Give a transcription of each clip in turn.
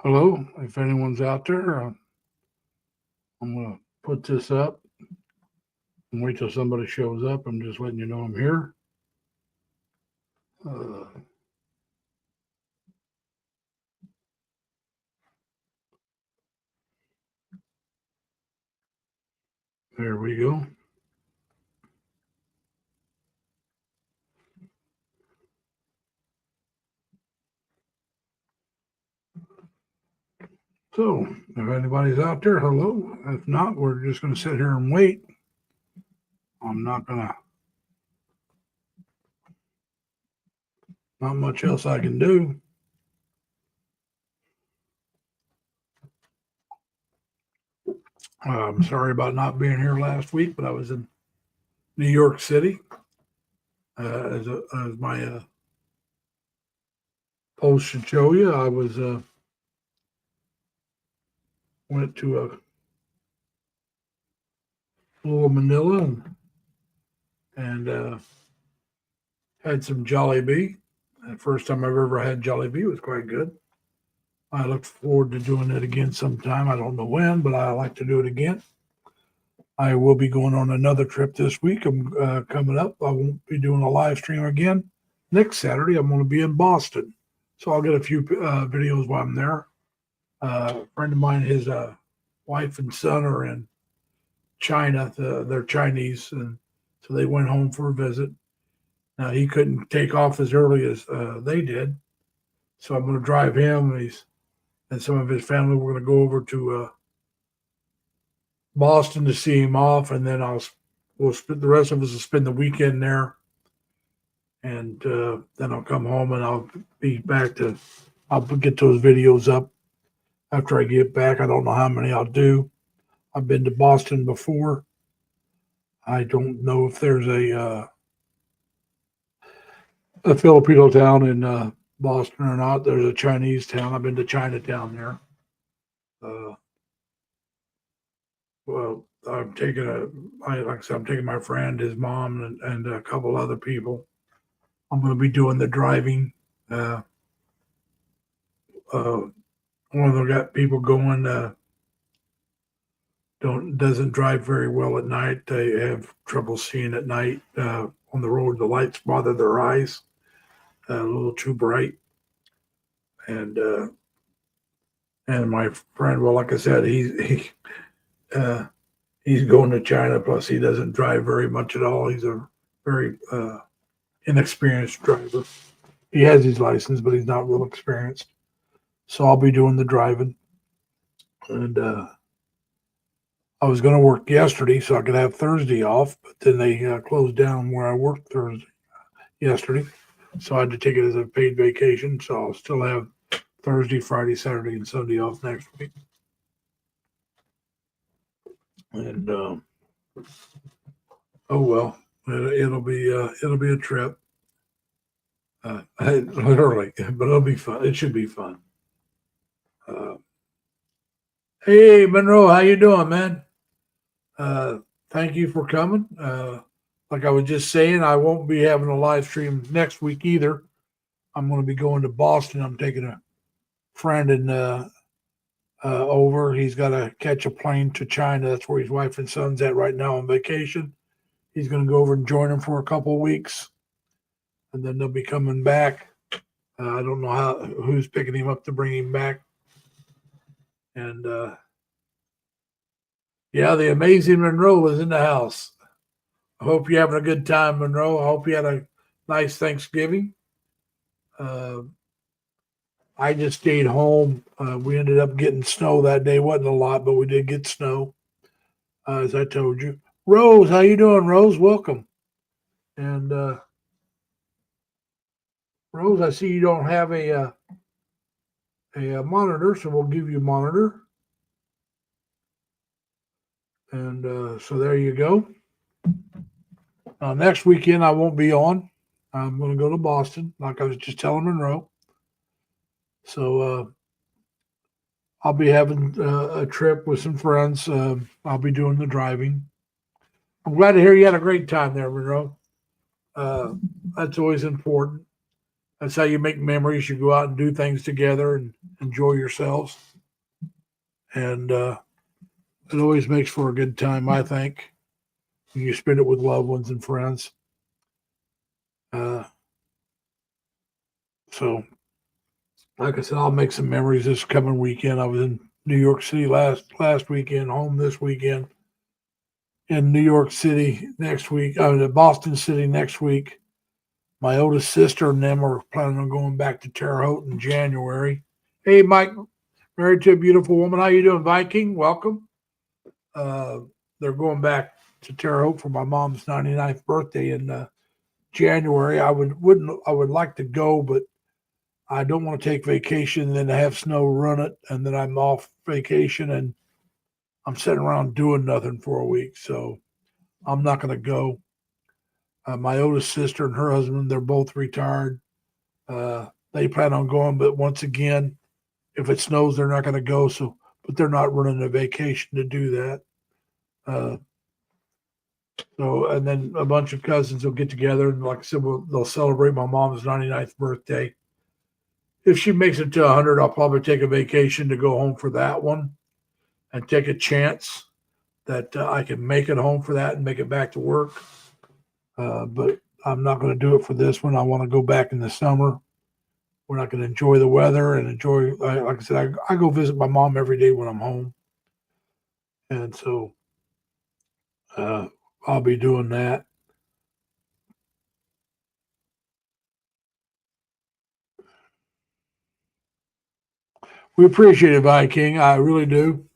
Hello, if anyone's out there, I'm going to put this up and wait till somebody shows up. I'm just letting you know I'm here. Uh, there we go. So, if anybody's out there, hello. If not, we're just going to sit here and wait. I'm not going to, not much else I can do. I'm sorry about not being here last week, but I was in New York City as my post should show you. I was went to a little Manila and had some Jollibee. The first time I've ever had Jollibee. It was quite good. I look forward to doing it again sometime. I don't know when, but I like to do it again. I will be going on another trip this week. I'm coming up. I won't be doing a live stream again. Next Saturday, I'm going to be in Boston. So I'll get a few videos while I'm there. A friend of mine, his wife and son are in China. They're Chinese, and so they went home for a visit. Now, he couldn't take off as early as they did. So I'm going to drive him and some of his family. We're going to go over to Boston to see him off, and then we'll spend the rest of us will spend the weekend there, and then I'll come home and I'll be back to. I'll get those videos up after I get back. I don't know how many I'll do. I've been to Boston before. I don't know if there's a Filipino town in Boston or not. There's a Chinese town. I've been to Chinatown there. Uh, well, like I said, I'm taking my friend, his mom, and a couple other people. I'm going to be doing the driving. Uh, uh, One of them got people going. Doesn't drive very well at night. They have trouble seeing at night on the road. The lights bother their eyes. A little too bright. And my friend, well, like I said, he's going to China. Plus, he doesn't drive very much at all. He's a very inexperienced driver. He has his license, but he's not real experienced. So I'll be doing the driving. And I was going to work yesterday so I could have Thursday off, but then they closed down where I worked yesterday. So I had to take it as a paid vacation. So I'll still have Thursday, Friday, Saturday, and Sunday off next week. And oh well, it'll be a trip. Literally, but it'll be fun. It should be fun. Uh, hey Monroe, how you doing, man? Thank you for coming. Like I was just saying, I won't be having a live stream next week either. I'm going to be going to Boston. I'm taking a friend and over. He's got to catch a plane to China. That's where his wife and son's at right now on vacation. He's going to go over and join them for a couple of weeks, and then they'll be coming back. I don't know who's picking him up to bring him back. And yeah, the amazing Monroe was in the house. I hope you're having a good time, Monroe. I hope you had a nice Thanksgiving. Uh, I just stayed home. We ended up getting snow that day. Wasn't a lot, but we did get snow, as I told you. Rose, how you doing, Rose? Welcome. And Rose, I see you don't have a monitor, so we'll give you a monitor. And so there you go. Next weekend I won't be on. I'm going to go to Boston, like I was just telling Monroe. So I'll be having a trip with some friends. I'll be doing the driving. I'm glad to hear you had a great time there, Monroe. That's always important. That's how you make memories. You go out and do things together and enjoy yourselves. And it always makes for a good time, I think, when you spend it with loved ones and friends. Uh, so, like I said, I'll make some memories this coming weekend. I was in New York City last weekend, home this weekend. In New York City next week, Boston City next week. My oldest sister and them are planning on going back to Terre Haute in January. Hey, Mike, married to a beautiful woman. How you doing, Viking? Welcome. Uh, they're going back to Terre Haute for my mom's 99th birthday in January. I would like to go, but I don't want to take vacation and then have snow run it, and then I'm off vacation and I'm sitting around doing nothing for a week. So I'm not going to go. My oldest sister and her husband, they're both retired. They plan on going, but once again, if it snows, they're not going to go. So, but they're not running a vacation to do that. Uh, and then a bunch of cousins will get together, and like I said, they'll celebrate my mom's 99th birthday. If she makes it to 100, I'll probably take a vacation to go home for that one and take a chance that I can make it home for that and make it back to work. But I'm not going to do it for this one. I want to go back in the summer. We're not going to enjoy the weather and enjoy, like I said, I go visit my mom every day when I'm home. And so I'll be doing that. We appreciate it, Viking. I really do.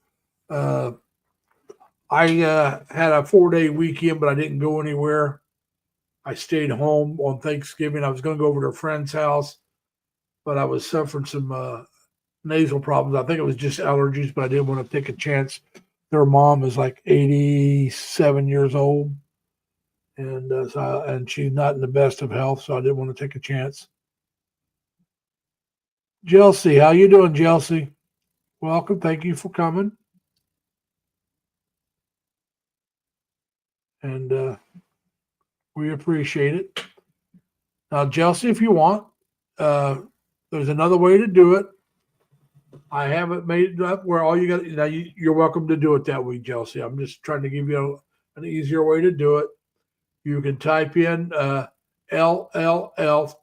I had a 4-day weekend, but I didn't go anywhere. I stayed home on Thanksgiving. I was going to go over to a friend's house, but I was suffering some nasal problems. I think it was just allergies, but I didn't want to take a chance. Their mom is like 87 years old, and and she's not in the best of health, so I didn't want to take a chance. Chelsea, how you doing, Chelsea? Welcome. Thank you for coming. And we appreciate it. Now, Chelsea, if you want, there's another way to do it. I haven't made it up where all you got. Now you're welcome to do it that way, Chelsea. I'm just trying to give you an easier way to do it. You can type in LLL,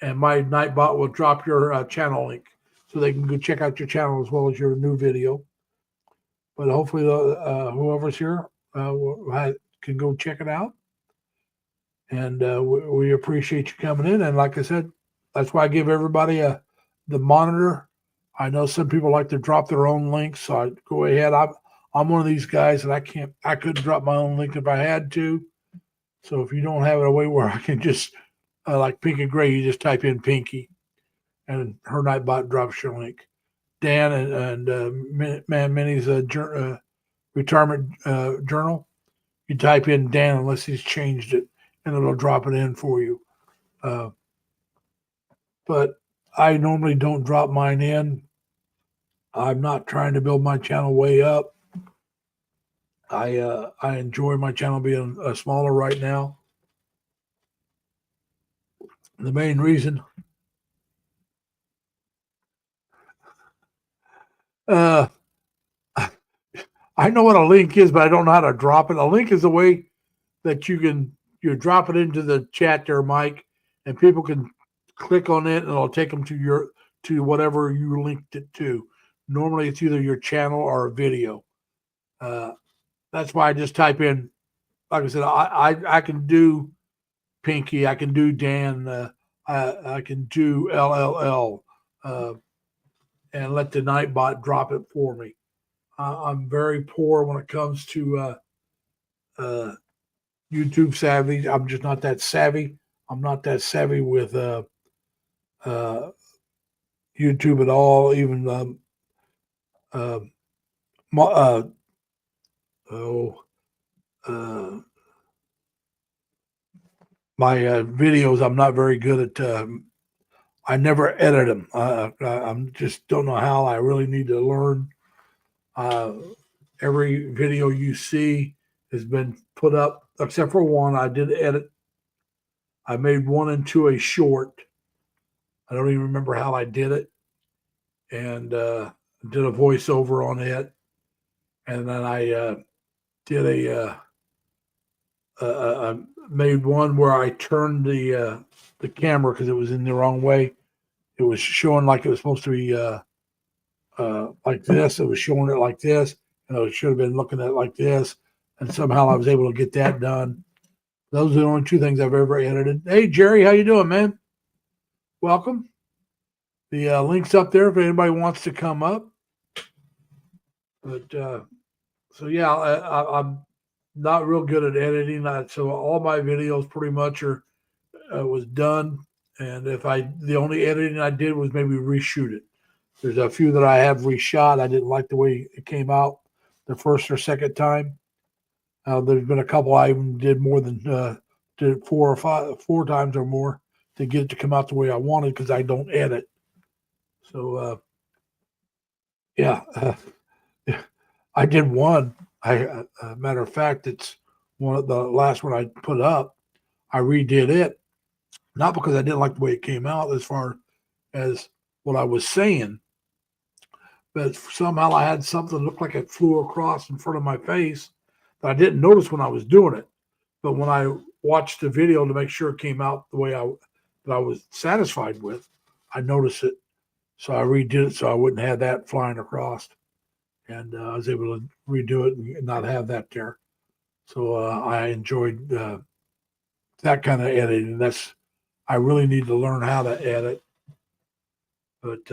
and my Nightbot will drop your channel link, so they can go check out your channel as well as your new video. But hopefully, whoever's here can go check it out. And we appreciate you coming in. And like I said, that's why I give everybody the monitor. I know some people like to drop their own links, so I go ahead. I'm one of these guys that I couldn't drop my own link if I had to. So if you don't have it a way where I can just like Pinky Gray, you just type in Pinky, and her Nightbot drops your link. Dan and Man Minnie's retirement journal, you type in Dan unless he's changed it, and it'll drop it in for you. But I normally don't drop mine in. I'm not trying to build my channel way up. I enjoy my channel being smaller right now. The main reason, I know what a link is, but I don't know how to drop it. A link is a way that you drop it into the chat there, Mike, and people can click on it, and it'll take them to whatever you linked it to. Normally, it's either your channel or a video. That's why I just type in. Like I said, I can do Pinky, I can do Dan, I can do LLL, and let the Nightbot drop it for me. I'm very poor when it comes to YouTube savvy. I'm just not that savvy. I'm not that savvy with YouTube at all. Even my videos, I'm not very good at. I never edit them. I'm just don't know how. I really need to learn. Every video you see has been put up, except for one. I did edit. I made one into a short, I don't even remember how I did it, and did a voiceover on it, and then I did I made one where I turned the camera because it was in the wrong way. It was showing like it was supposed to be like this. It was showing it like this, and I should have been looking at it like this. And somehow I was able to get that done. Those are the only two things I've ever edited. Hey Jerry, how you doing, man? Welcome. The link's up there if anybody wants to come up. But so yeah, I'm not real good at editing. So all my videos pretty much are was done. And if the only editing I did was maybe reshoot it. There's a few that I have reshot. I didn't like the way it came out the first or second time. There's been a couple I even did more than did it four times or more to get it to come out the way I wanted because I don't edit. So yeah, I did one. Matter of fact, it's one of the last one I put up. I redid it, not because I didn't like the way it came out as far as what I was saying, but somehow I had something that looked like it flew across in front of my face that I didn't notice when I was doing it. But when I watched the video to make sure it came out the way that I was satisfied with, I noticed it. So I redid it so I wouldn't have that flying across. And I was able to redo it and not have that there. So I enjoyed that kind of editing. I really need to learn how to edit. But,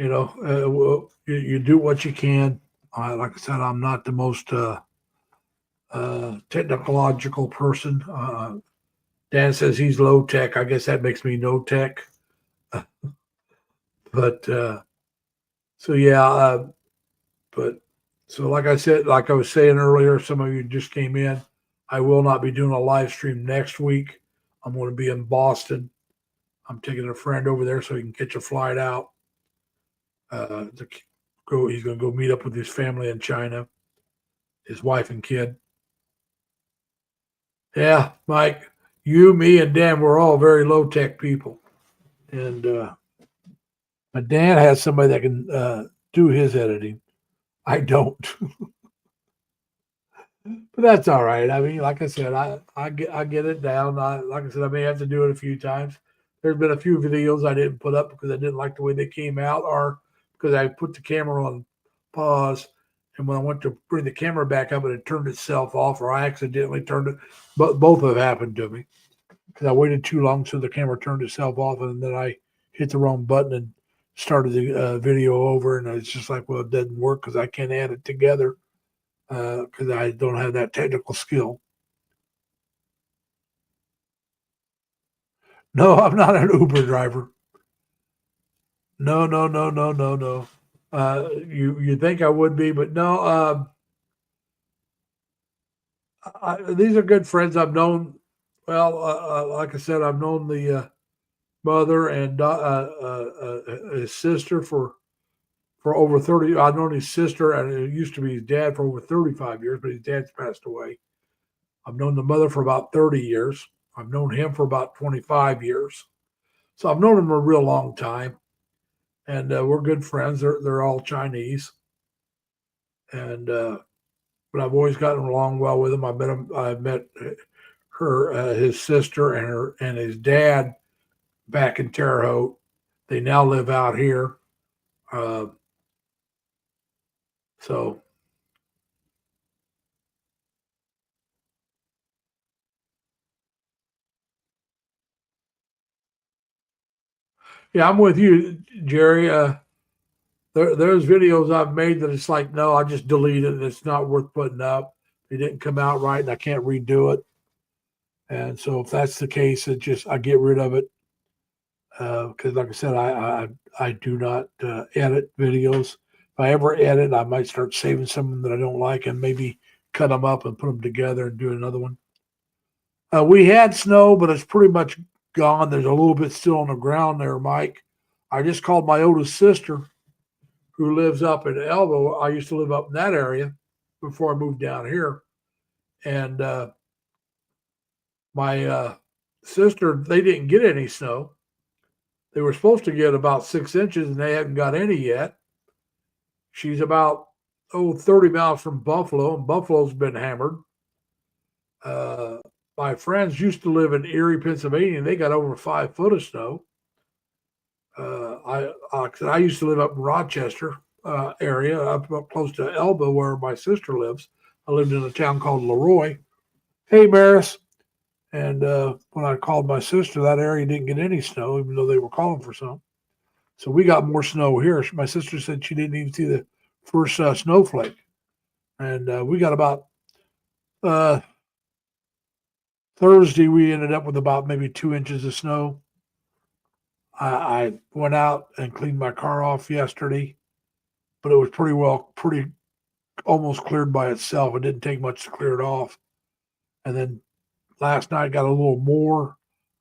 well, you do what you can. Like I said, I'm not the most technological person. Dan says he's low tech. I guess that makes me no tech. But so yeah, but so like I said, like I was saying earlier, some of you just came in. I will not be doing a live stream next week. I'm going to be in Boston. I'm taking a friend over there so he can catch a flight out. He's going to go meet up with his family in China, his wife and kid. Yeah, Mike, you, me, and Dan, we're all very low tech people. And but Dan has somebody that can do his editing. I don't. But that's all right. I mean, like I said, I get it down. Like I said, I may have to do it a few times. There's been a few videos I didn't put up because I didn't like the way they came out, or because I put the camera on pause, and when I went to bring the camera back up, it had turned itself off, or I accidentally turned it. But both have happened to me because I waited too long, so the camera turned itself off, and then I hit the wrong button and started the video over, and it's just like, well, it doesn't work because I can't add it together because I don't have that technical skill. No, I'm not an Uber driver. No. You think I would be, but no. These are good friends I've known. Well, like I said, I've known the mother and his sister for over 30. I've known his sister, and it used to be his dad for over 35 years, but his dad's passed away. I've known the mother for about 30 years. I've known him for about 25 years. So I've known him a real long time, and we're good friends. They're all Chinese, and but I've always gotten along well with him. I met her, his sister, and his dad back in Terre Haute. They now live out here. So yeah, I'm with you, Jerry. There's videos I've made that it's like, no, I just delete it. And it's not worth putting up. It didn't come out right, and I can't redo it. And so if that's the case, I get rid of it because, like I said, I do not edit videos. If I ever edit, I might start saving some that I don't like and maybe cut them up and put them together and do another one. We had snow, but it's pretty much gone. There's a little bit still on the ground there, Mike. I just called my oldest sister, who lives up in Elbow. I used to live up in that area before I moved down here, and my sister, they didn't get any snow. They were supposed to get about 6 inches, and they haven't got any yet. She's about 30 miles from Buffalo, and Buffalo's been hammered. My friends used to live in Erie, Pennsylvania, and they got over 5 foot of snow. I used to live up in Rochester area, up close to Elba, where my sister lives. I lived in a town called Leroy. Hey, Maris. And when I called my sister, that area didn't get any snow, even though they were calling for some. So we got more snow here. My sister said she didn't even see the first snowflake. And we got about Thursday, we ended up with about maybe 2 inches of snow. I went out and cleaned my car off yesterday, but it was pretty almost cleared by itself. It didn't take much to clear it off. And then last night got a little more.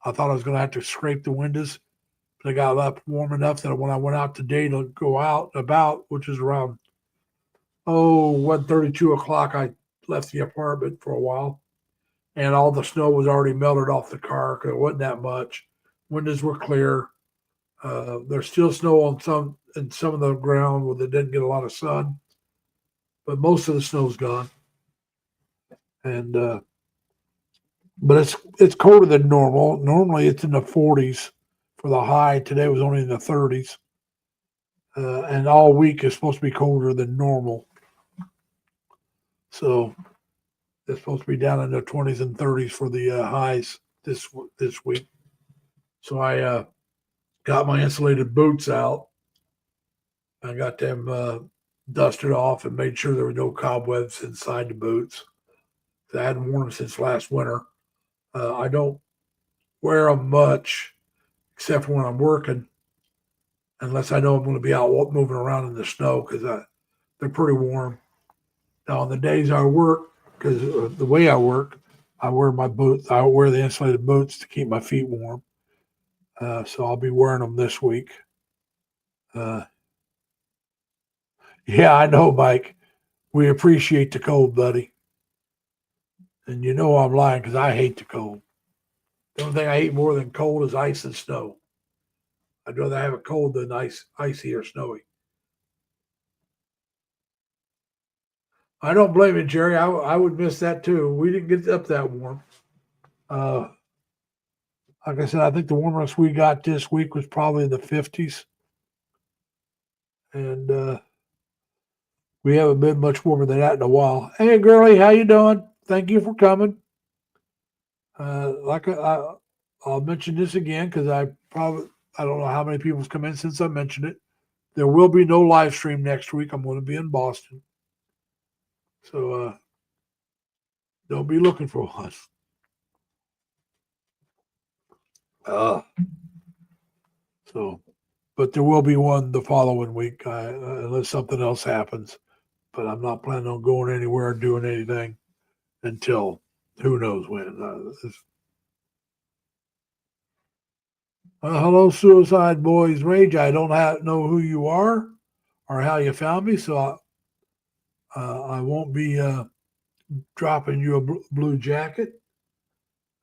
I thought I was going to have to scrape the windows, but I got up warm enough that when I went out today to go out about, which is around 1:30, 2 o'clock, I left the apartment for a while, and all the snow was already melted off the car because it wasn't that much. Windows were clear. There's still snow on some of the ground where they didn't get a lot of sun, but most of the snow's gone. And but it's colder than normal. Normally it's in the 40s for the high. Today was only in the 30s, and all week is supposed to be colder than normal. So it's supposed to be down in the 20s and 30s for the highs this week. So I got my insulated boots out. I got them dusted off and made sure there were no cobwebs inside the boots. I hadn't worn them since last winter. I don't wear them much except for when I'm working, unless I know I'm going to be out moving around in the snow because they're pretty warm. Now, on the days I work, because the way I work, I wear my boots. I wear the insulated boots to keep my feet warm. So I'll be wearing them this week. Yeah, I know, Mike. We appreciate the cold, buddy. And you know I'm lying because I hate the cold. The only thing I hate more than cold is ice and snow. I'd rather have it cold than icy or snowy. I don't blame you, Jerry. I would miss that too. We didn't get up that warm. Like I said, I think the warmest we got this week was probably in the 50s. And we haven't been much warmer than that in a while. Hey, girlie, how you doing? Thank you for coming. I'll mention this again because I don't know how many people's come in since I mentioned it. There will be no live stream next week. I'm going to be in Boston. So don't be looking for one. But there will be one the following week unless something else happens. But I'm not planning on going anywhere or doing anything until who knows when. Hello, Suicide Boys Rage. I don't know who you are or how you found me, so I won't be dropping you a blue jacket.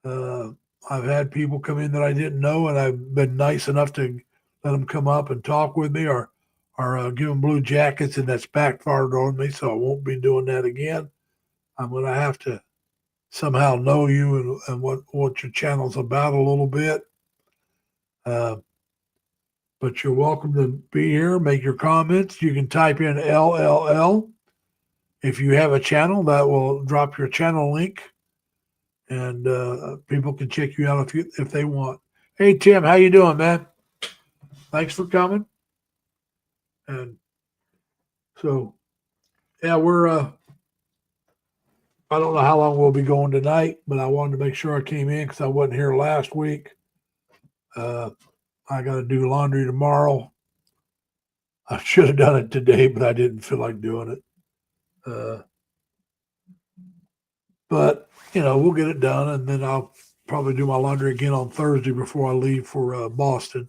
I've had people come in that I didn't know, and I've been nice enough to let them come up and talk with me or give them blue jackets, and that's backfired on me, so I won't be doing that again. I'm going to have to somehow know you and what your channel's about a little bit. But you're welcome to be here, make your comments. You can type in LLL. If you have a channel, that will drop your channel link, and people can check you out if they want. Hey, Tim, how you doing, man? Thanks for coming. And so, yeah, we're I don't know how long we'll be going tonight, but I wanted to make sure I came in because I wasn't here last week. I got to do laundry tomorrow. I should have done it today, but I didn't feel like doing it. But, we'll get it done, and then I'll probably do my laundry again on Thursday before I leave for Boston,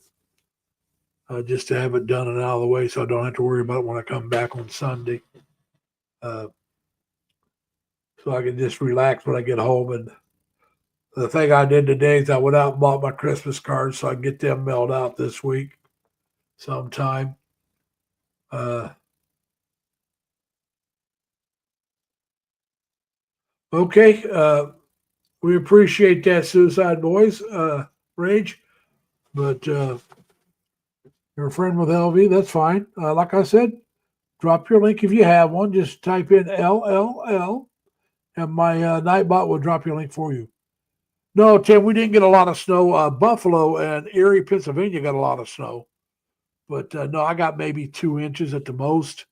just to have it done and out of the way so I don't have to worry about it when I come back on Sunday. So I can just relax when I get home and The thing I did today is I went out and bought my Christmas cards so I can get them mailed out this week sometime. Okay. We appreciate that, Suicide Boys, Rage. But you're a friend with LV. That's fine. Like I said, drop your link if you have one. Just type in LLL, and my Nightbot will drop your link for you. No, Tim, we didn't get a lot of snow. Buffalo and Erie, Pennsylvania got a lot of snow. But no, I got maybe 2 inches at the most.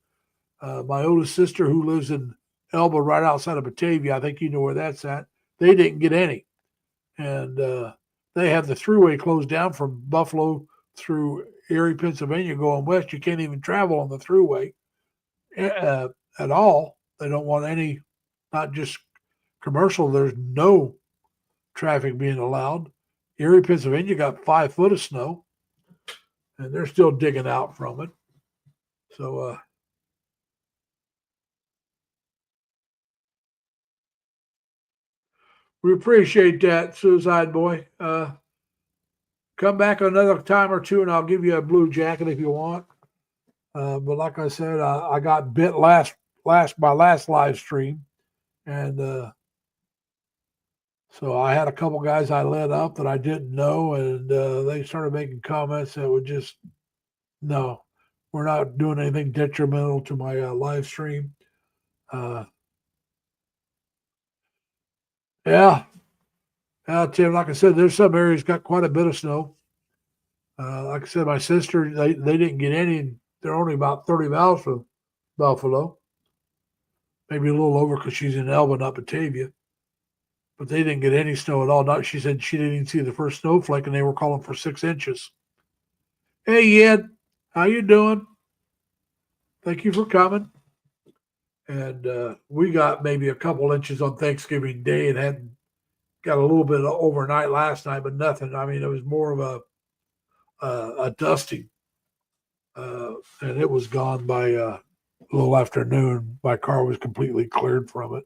My oldest sister, who lives in Elba, right outside of Batavia, I think you know where that's at, they didn't get any. And they have the thruway closed down from Buffalo through Erie, Pennsylvania, going west. You can't even travel on the thruway at all. They don't want any, not just commercial. There's no traffic being allowed. Erie, Pennsylvania got 5 foot of snow, and they're still digging out from it. So, we appreciate that, Suicide Boy. Come back another time or two, and I'll give you a blue jacket if you want. But like I said, I got bit my last live stream, and so I had a couple guys I led up that I didn't know, and they started making comments that would just no, we're not doing anything detrimental to my live stream. Yeah, Tim. Like I said, there's some areas got quite a bit of snow. Like I said, my sister they didn't get any. They're only about 30 miles from Buffalo, maybe a little over because she's in Elba, not Batavia. But they didn't get any snow at all. Not, she said she didn't even see the first snowflake, and they were calling for 6 inches. Hey, Ed, how you doing? Thank you for coming. And we got maybe a couple inches on Thanksgiving Day, and had got a little bit overnight last night, but nothing. I mean, it was more of a dusting, and it was gone by a little afternoon. My car was completely cleared from it.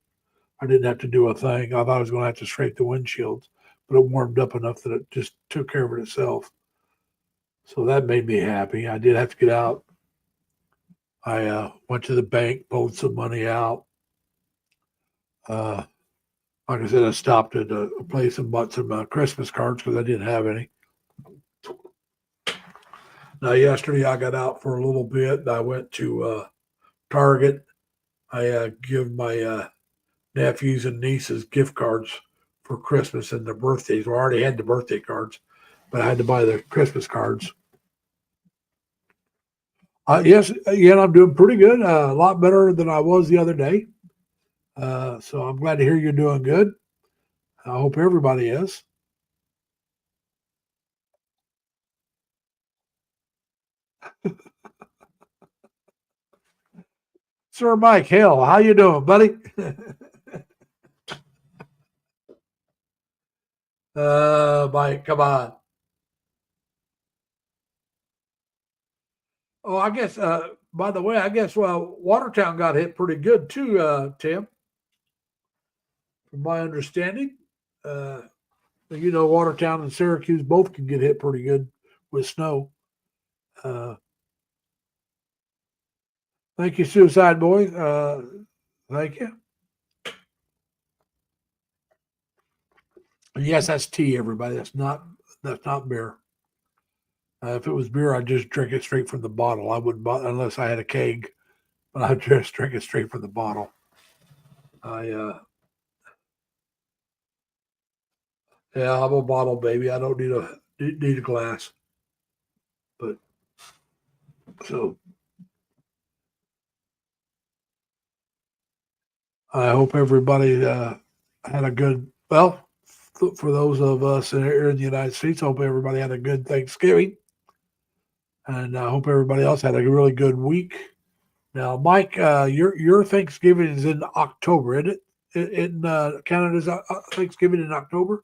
I didn't have to do a thing. I thought I was going to have to scrape the windshields, but it warmed up enough that it just took care of it itself. So that made me happy. I did have to get out. I went to the bank, pulled some money out. Like I said, I stopped at a place and bought some Christmas cards because I didn't have any. Now, yesterday I got out for a little bit. I went to Target. I give my nephews and nieces gift cards for Christmas and their birthdays. We already had the birthday cards, but I had to buy the Christmas cards. Yes, again, I'm doing pretty good. A lot better than I was the other day. So I'm glad to hear you're doing good. I hope everybody is. Sir Mike Hill, how you doing, buddy? Mike, come on. Oh, I guess. By the way, I guess Watertown got hit pretty good too, Tim. From my understanding, uh, Watertown and Syracuse both can get hit pretty good with snow. Uh, thank you, Suicide Boy. Thank you. Yes, that's tea, everybody. That's not beer. If it was beer, I'd just drink it straight from the bottle. I wouldn't, unless I had a keg, but I'd just drink it straight from the bottle. Yeah, I'm a bottle baby. I don't need a glass. But so I hope everybody had a good. Well, for those of us here in the United States, I hope everybody had a good Thanksgiving, and I hope everybody else had a really good week. Now, Mike, your Thanksgiving is in October, isn't it? In Canada's Thanksgiving in October.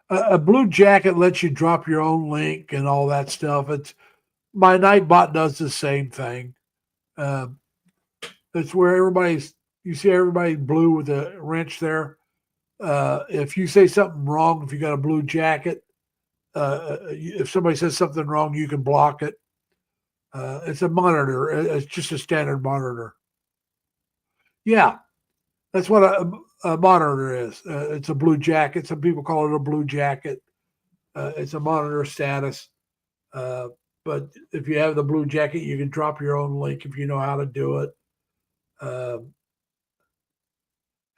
A blue jacket lets you drop your own link and all that stuff. It's my Nightbot does the same thing. Uh, it's where everybody's you see everybody blue with the wrench there. If you say something wrong, if you got a blue jacket, if somebody says something wrong, you can block it. It's a monitor. It's just a standard monitor. Yeah, that's what a monitor is. It's a blue jacket. Some people call it a blue jacket. It's a monitor status. Uh, but if you have the blue jacket, you can drop your own link if you know how to do it.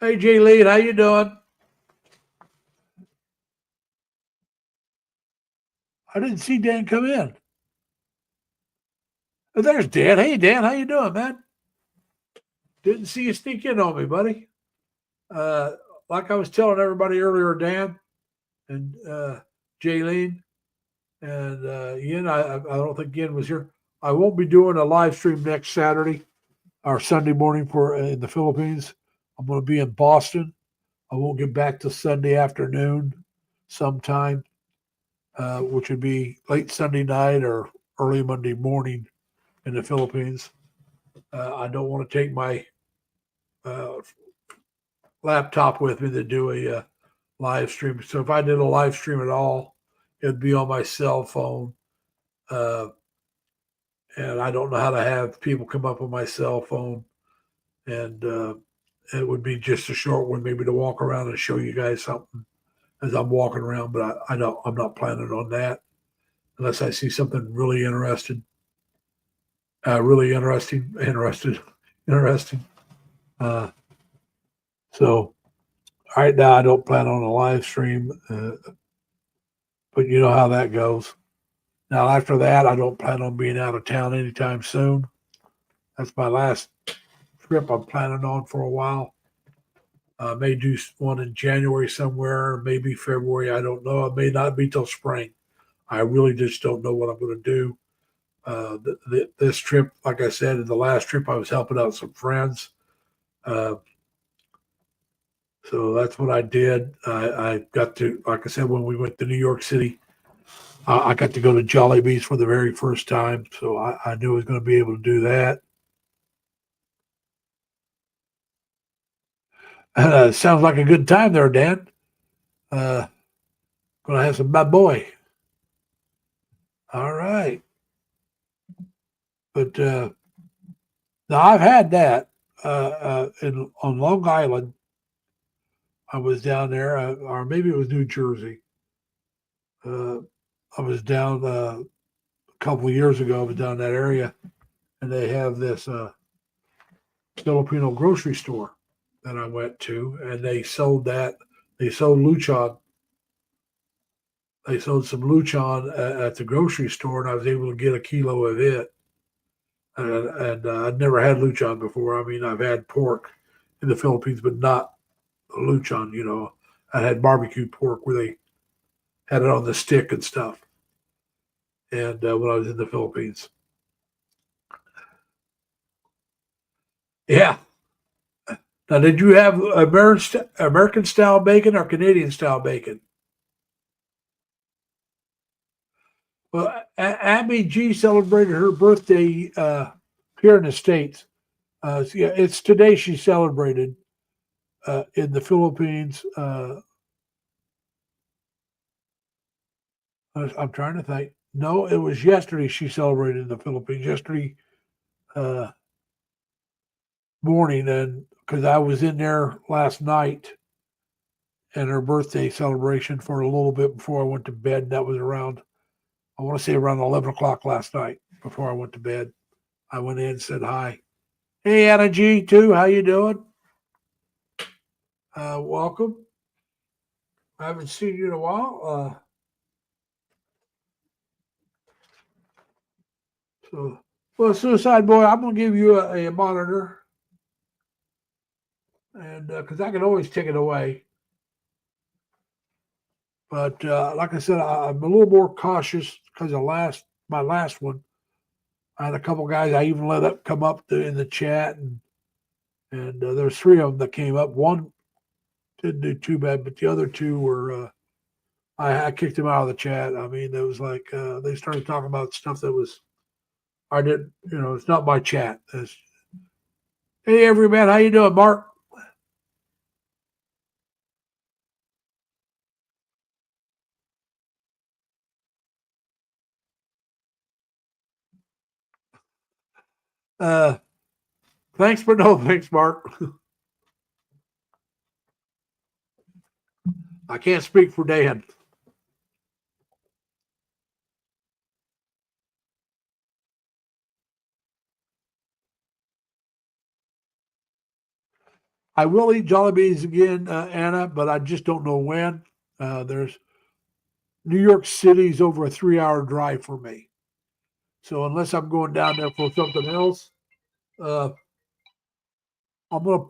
Hey, Jay Lee, how you doing? I didn't see Dan come in. Oh, there's Dan. Hey, Dan, how you doing, man? Didn't see you sneak in on me, buddy. Uh, like I was telling everybody earlier, Dan and Jaylene and Ian, I don't think Ian was here. I won't be doing a live stream next Saturday or Sunday morning for in the Philippines. I'm going to be in Boston. I won't get back till Sunday afternoon sometime, which would be late Sunday night or early Monday morning in the Philippines. I don't want to take my laptop with me to do a live stream. So if I did a live stream at all, it'd be on my cell phone. And I don't know how to have people come up on my cell phone. And it would be just a short one, maybe to walk around and show you guys something as I'm walking around. But I'm not planning on that unless I see something really interesting. Interesting. So right now I don't plan on a live stream, but you know how that goes. Now after that, I don't plan on being out of town anytime soon. That's my last trip I'm planning on for a while. I may do one in January somewhere, maybe February. I don't know. It may not be till spring. I really just don't know what I'm going to do. This trip, like I said, in the last trip, I was helping out some friends. So that's what I did. I got to, like I said, when we went to New York City, I got to go to Jollibee's for the very first time. So I knew I was going to be able to do that. Sounds like a good time there, Dan. Going to have some bad boy. All right. But now I've had that on Long Island. I was down there, or maybe it was New Jersey. I was down a couple of years ago. I was down in that area, and they have this Filipino grocery store that I went to, and they sold that. They sold lechon. They sold some lechon at the grocery store, and I was able to get a kilo of it. And I'd never had lechon before. I mean, I've had pork in the Philippines, but not lechon. You know, I had barbecue pork where they had it on the stick and stuff. And when I was in the Philippines, yeah. Now, did you have American style bacon or Canadian style bacon? Well, Abby G celebrated her birthday here in the States. So yeah, it's today she celebrated in the Philippines. I'm trying to think. No, it was yesterday she celebrated in the Philippines. Yesterday uh, morning, and because I was in there last night and her birthday celebration for a little bit before I went to bed. That was around, I want to say around 11 o'clock last night before I went to bed. I went in and said hi. Hey, Anna G, too. How you doing? Welcome. I haven't seen you in a while. Well, Suicide Boy, I'm going to give you a monitor, and because I can always take it away. But like I said, I'm a little more cautious because of my last one. I had a couple guys I even let up come up in the chat, and there's three of them that came up. One didn't do too bad, but the other two were. I kicked them out of the chat. I mean, it was like they started talking about stuff that was. I didn't, it's not my chat. Hey, everyman, how you doing, Mark? Uh, thanks, but no thanks, Mark. I can't speak for Dan. I will eat Jollibees again, Anna, but I just don't know when. There's New York City's over a 3 hour drive for me. So unless I'm going down there for something else, uh, I'm going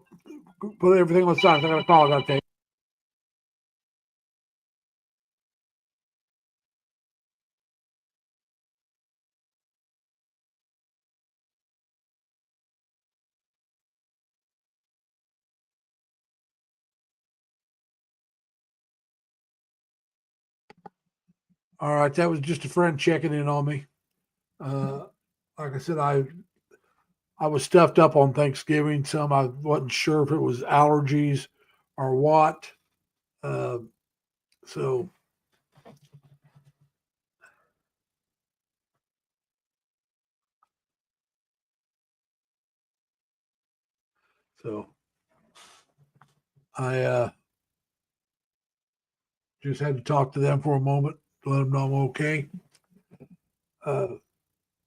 to put everything on the side. I got a call I got to take. All right, that was just a friend checking in on me. Uh, like I said, I was stuffed up on Thanksgiving. Some I wasn't sure if it was allergies or what. Uh, so so I just had to talk to them for a moment to let them know I'm okay. Uh,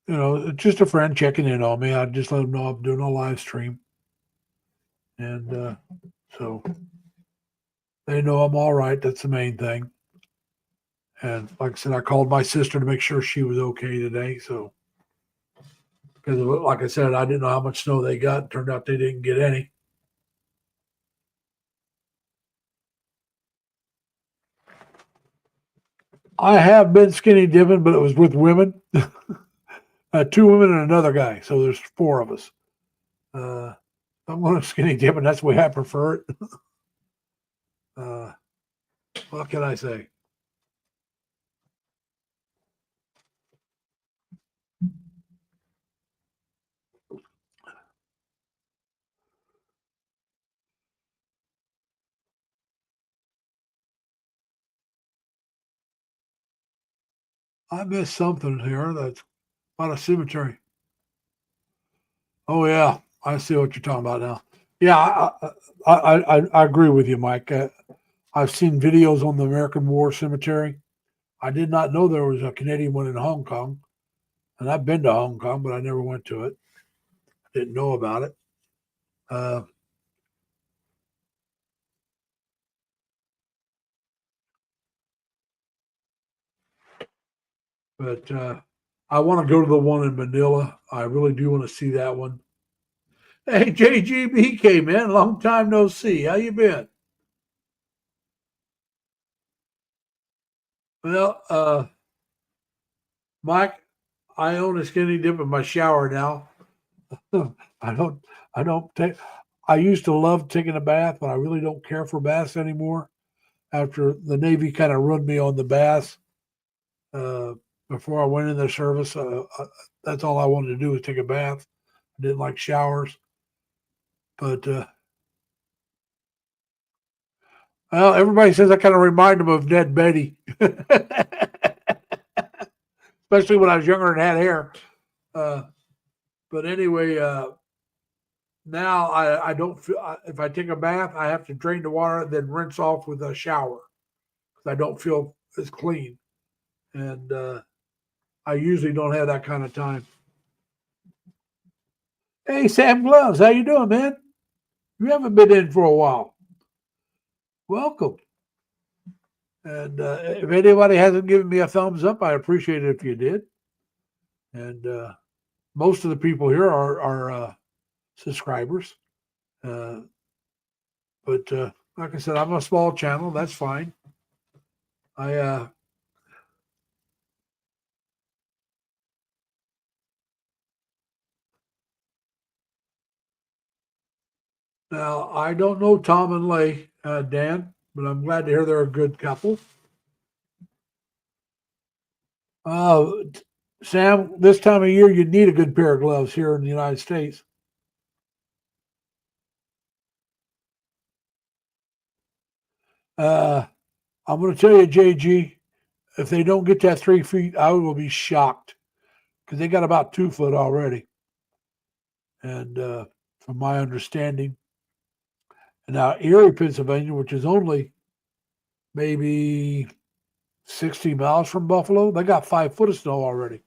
it's just a friend checking in on me. I just let them know I'm doing a live stream, and so they know I'm all right. That's the main thing. And like I said, I called my sister to make sure she was okay today. So because like I said, I didn't know how much snow they got. Turned out they didn't get any. I have been skinny dipping, but it was with women, two women and another guy. So there's four of us. Uh, I'm going to skinny dipping. That's the way I prefer it. Uh, what can I say? I missed something here. That's not a cemetery. Oh yeah, I see what you're talking about now. Yeah, I agree with you, Mike. I've seen videos on the American War Cemetery. I did not know there was a Canadian one in Hong Kong, and I've been to Hong Kong, but I never went to it. Didn't know about it. Uh, but I want to go to the one in Manila. I really do want to see that one. Hey, JGB came in. Long time no see. How you been? Well, Mike, I own a skinny dip in my shower now. I don't. I don't take. I used to love taking a bath, but I really don't care for baths anymore. After the Navy kind of ruined me on the baths, uh, before I went in the service, that's all I wanted to do was take a bath. I didn't like showers, but well, everybody says I kind of remind them of Ned Betty, especially when I was younger and had hair. Uh, but anyway, now I don't feel if I take a bath, I have to drain the water, then rinse off with a shower because I don't feel as clean, and I usually don't have that kind of time. Hey, Sam Gloves, how you doing, man? You haven't been in for a while. Welcome. And if anybody hasn't given me a thumbs up, I appreciate it if you did. And most of the people here are subscribers. Uh, but like I said, I'm a small channel. That's fine. I Now I don't know Tom and Lay, Dan, but I'm glad to hear they're a good couple. Uh, Sam, this time of year you need a good pair of gloves here in the United States. I'm going to tell you, JG, if they don't get that 3 feet, I will be shocked because they got about 2 foot already. And from my understanding, and now Erie, Pennsylvania, which is only maybe 60 miles from Buffalo, they got 5 foot of snow already.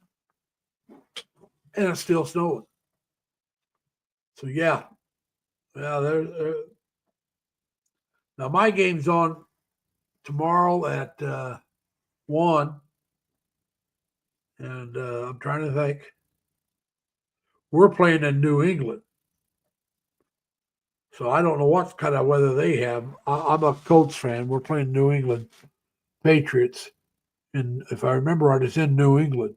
And it's still snowing. So, yeah. Now, my game's on tomorrow at 1. And I'm trying to think. We're playing in New England. So I don't know what kind of weather they have. I'm a Colts fan. We're playing New England Patriots. And if I remember right, it's in New England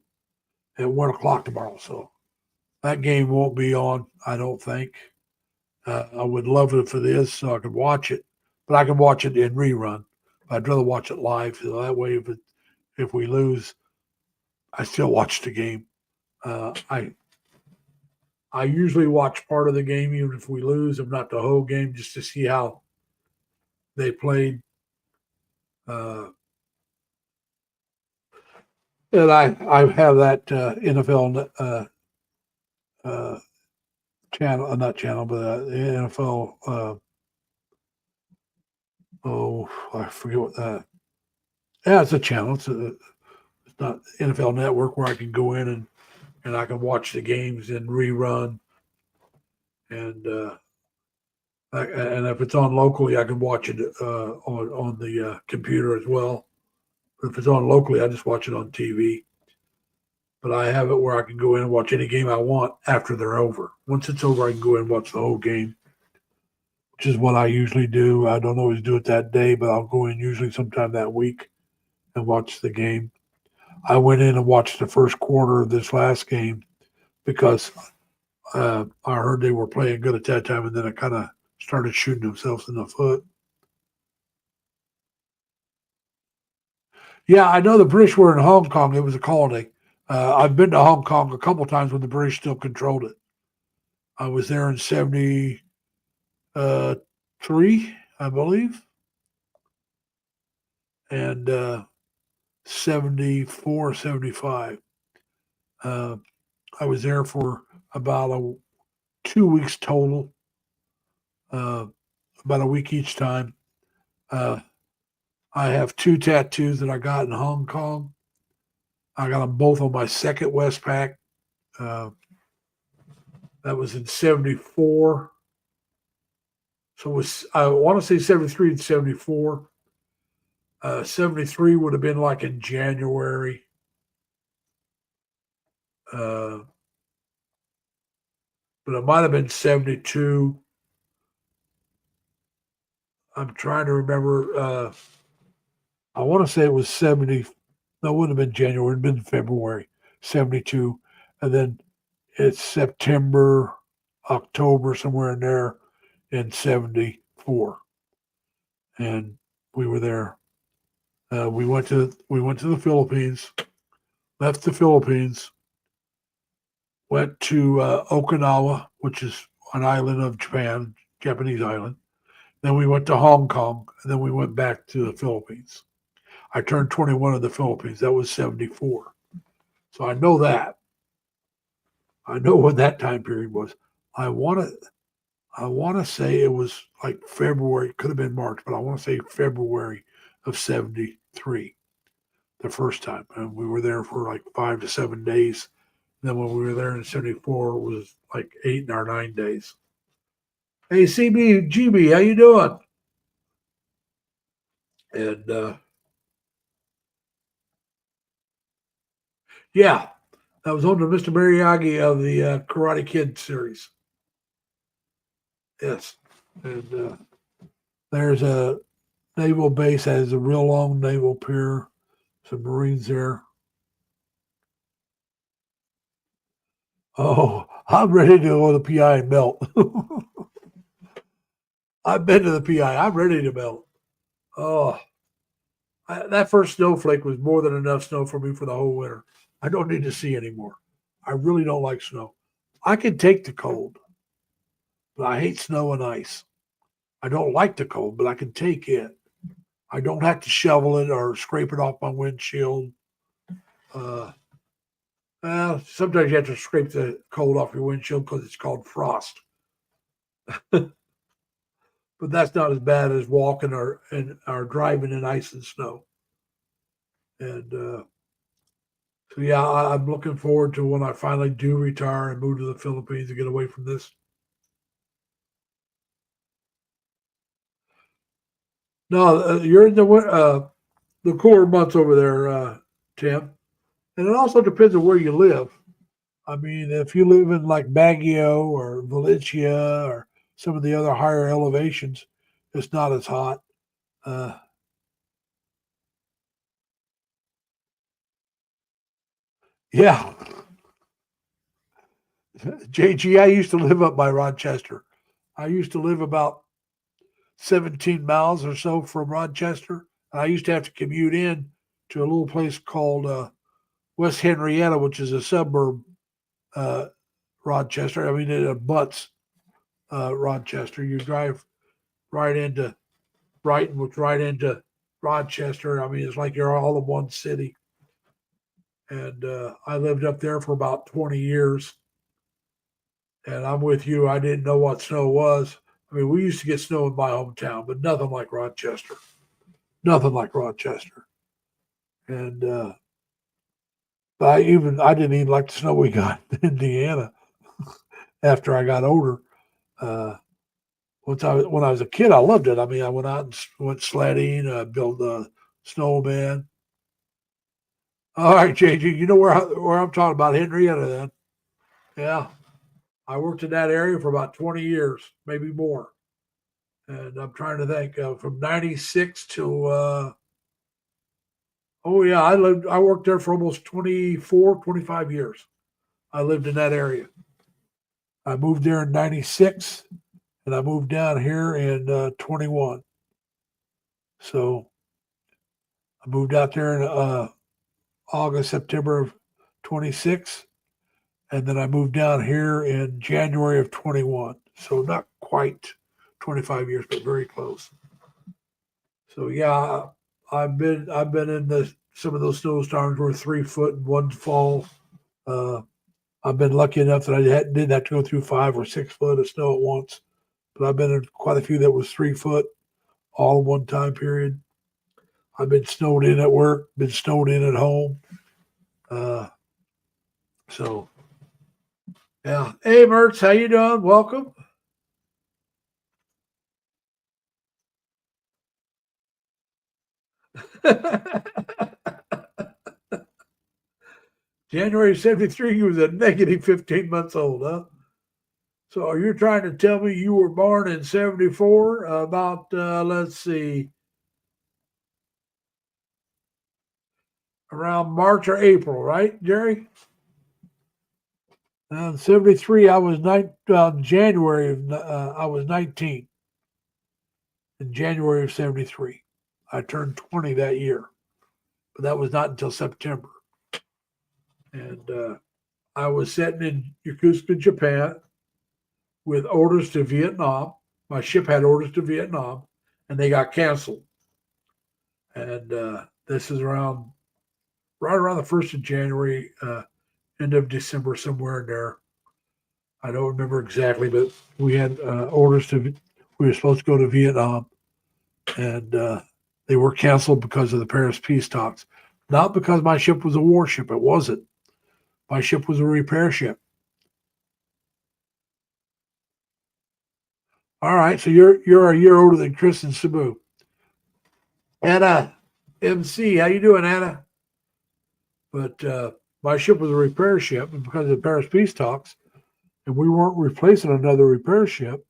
at 1 o'clock tomorrow. So that game won't be on, I don't think. I would love it if it is so I could watch it. But I can watch it in rerun. I'd rather watch it live. So that way, if we lose, I still watch the game. I usually watch part of the game, even if we lose, if not the whole game, just to see how they played. And I have that NFL channel, not channel, but NFL. I forget what that. Yeah, it's a channel. It's not NFL Network where I can go in and I can watch the games in rerun, and if it's on locally, I can watch it on the computer as well. But if it's on locally, I just watch it on TV. But I have it where I can go in and watch any game I want after they're over. Once it's over, I can go in and watch the whole game, which is what I usually do. I don't always do it that day, but I'll go in usually sometime that week and watch the game. I went in and watched the first quarter of this last game because I heard they were playing good at that time, and then it kind of started shooting themselves in the foot. Yeah, I know the British were in Hong Kong. It was a colony. I've been to Hong Kong a couple times when the British still controlled it. I was there in 73, I believe, and 74, 75. I was there for about 2 weeks total, about a week each time. I have 2 tattoos that I got in Hong Kong. I got them both on my second Westpac. That was in 74. So it was, I want to say 73 and 74. 73 would have been like in January. But it might have been 72. I'm trying to remember. I want to say it was 70. No, it wouldn't have been January. It would have been February, 72. And then it's September, October, somewhere in there in 74. And we were there. We went to the Philippines, left the Philippines, went to Okinawa, which is an island of Japan, Japanese island. Then we went to Hong Kong, and then we went back to the Philippines. I turned 21 in the Philippines. That was 74. So I know that. I know what that time period was. I want to say it was like February. It could have been March, but I want to say February of 73. The first time. And we were there for like 5 to 7 days. And then when we were there in 74, it was like 8 or 9 days. Hey, CBGB, how you doing? And yeah, that was on to Mr. Miyagi of the Karate Kid series. Yes. And there's a naval base that has a real long naval pier. Some Marines there. Oh, I'm ready to go to the PI and melt. I've been to the PI. I'm ready to melt. Oh, that first snowflake was more than enough snow for me for the whole winter. I don't need to see anymore. I really don't like snow. I can take the cold, but I hate snow and ice. I don't like the cold, but I can take it. I don't have to shovel it or scrape it off my windshield. Well, sometimes you have to scrape the cold off your windshield because it's called frost. But that's not as bad as walking or driving in ice and snow. And so, yeah, I'm looking forward to when I finally do retire and move to the Philippines and get away from this. No, you're in the cooler months over there, Tim, and it also depends on where you live. I mean, if you live in like Baguio or Valencia or some of the other higher elevations, it's not as hot. Uh, yeah, JG, I used to live up by Rochester. I used to live about 17 miles or so from Rochester. I used to have to commute in to a little place called West Henrietta, which is a suburb, uh, Rochester. I mean, it abuts Rochester. You drive right into Brighton, which right into Rochester. I mean, it's like you're all in one city. And I lived up there for about 20 years. And I'm with you. I didn't know what snow was. I mean, we used to get snow in my hometown, but nothing like Rochester. Nothing like Rochester. And I didn't even like the snow we got in Indiana after I got older. Uh, when I was a kid, I loved it. I mean, I went out and went sledding, built a snowman. All right, JG, you know where I'm talking about, Henrietta. Then, yeah, I worked in that area for about 20 years, maybe more. And I'm trying to think from '96 to oh yeah, I worked there for almost 24, 25 years. I lived in that area. I moved there in '96, and I moved down here in 21. So I moved out there in August, September of 26, and then I moved down here in January of 21. So not quite 25 years, but very close. So yeah, I've been in some of those snowstorms where 3 foot in one fall. Uh, I've been lucky enough that didn't have to go through 5 or 6 foot of snow at once, but I've been in quite a few that was 3 foot all in one time period. I've been snowed in at work, been snowed in at home. Uh, so yeah. Hey, Mertz, how you doing? Welcome. January '73, he was a negative 15 months old, huh? So are you trying to tell me you were born in '74? About let's see, around March or April, right, Jerry? '73, I was January of I was 19 in January of '73. I turned 20 that year, but that was not until September. And I was sitting in Yokosuka, Japan, with orders to Vietnam. My ship had orders to Vietnam, and they got canceled. And this is right around the 1st of January, end of December, somewhere in there. I don't remember exactly, but we had orders to. We were supposed to go to Vietnam, and they were canceled because of the Paris peace talks. Not because my ship was a warship. It wasn't. My ship was a repair ship. All right, so you're a year older than Chris and Sabu. Anna, MC, how you doing, Anna? But my ship was a repair ship, and because of the Paris peace talks, and we weren't replacing another repair ship,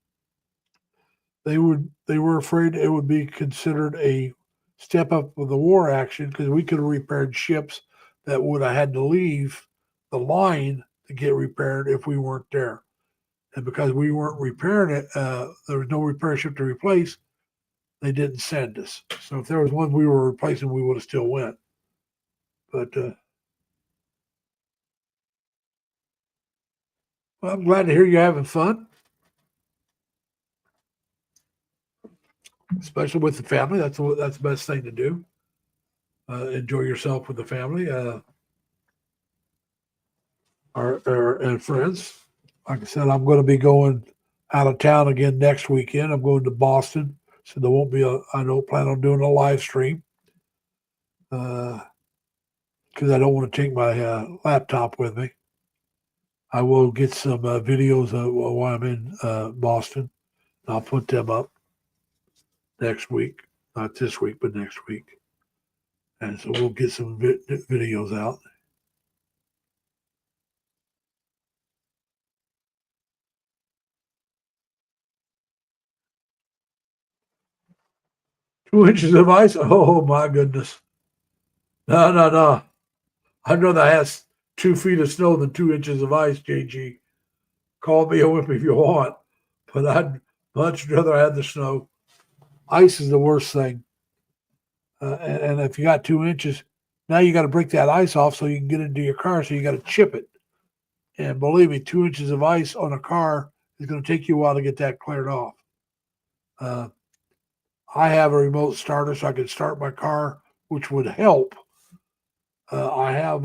they were afraid it would be considered a step up of the war action because we could have repaired ships that would have had to leave the line to get repaired if we weren't there. And because we weren't repairing it, there was no repair ship to replace. They didn't send us. So if there was one we were replacing, we would have still went. But well, I'm glad to hear you're having fun. especially with the family. That's the best thing to do. Enjoy yourself with the family and friends. Like I said, I'm going to be going out of town again next weekend. I'm going to Boston, so there won't be I don't plan on doing a live stream because I don't want to take my laptop with me. I will get some videos while I'm in Boston. I'll put them up next week, not this week, but next week. And so we'll get some videos out. Two inches of ice? Oh, my goodness. No. I'd rather have 2 feet of snow than 2 inches of ice, JG. Call me a whip if you want, but I'd much rather have the snow. Ice is the worst thing. And if you got 2 inches, now you got to break that ice off so you can get into your car, so you got to chip it. And believe me, 2 inches of ice on a car is going to take you a while to get that cleared off. I have a remote starter, so I can start my car, which would help. I have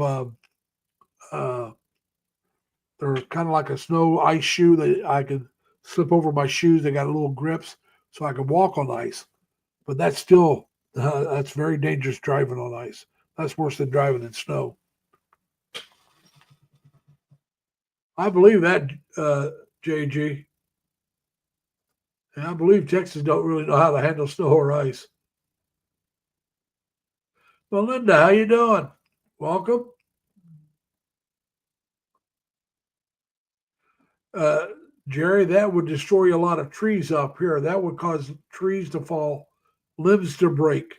they're kind of like a snow ice shoe that I can slip over my shoes. They got little grips, so I can walk on ice. But that's still that's very dangerous driving on ice. That's worse than driving in snow. I believe that, JG. And I believe Texas don't really know how to handle snow or ice. Well, Linda, how you doing? Welcome. Jerry, that would destroy a lot of trees up here. That would cause trees to fall, limbs to break.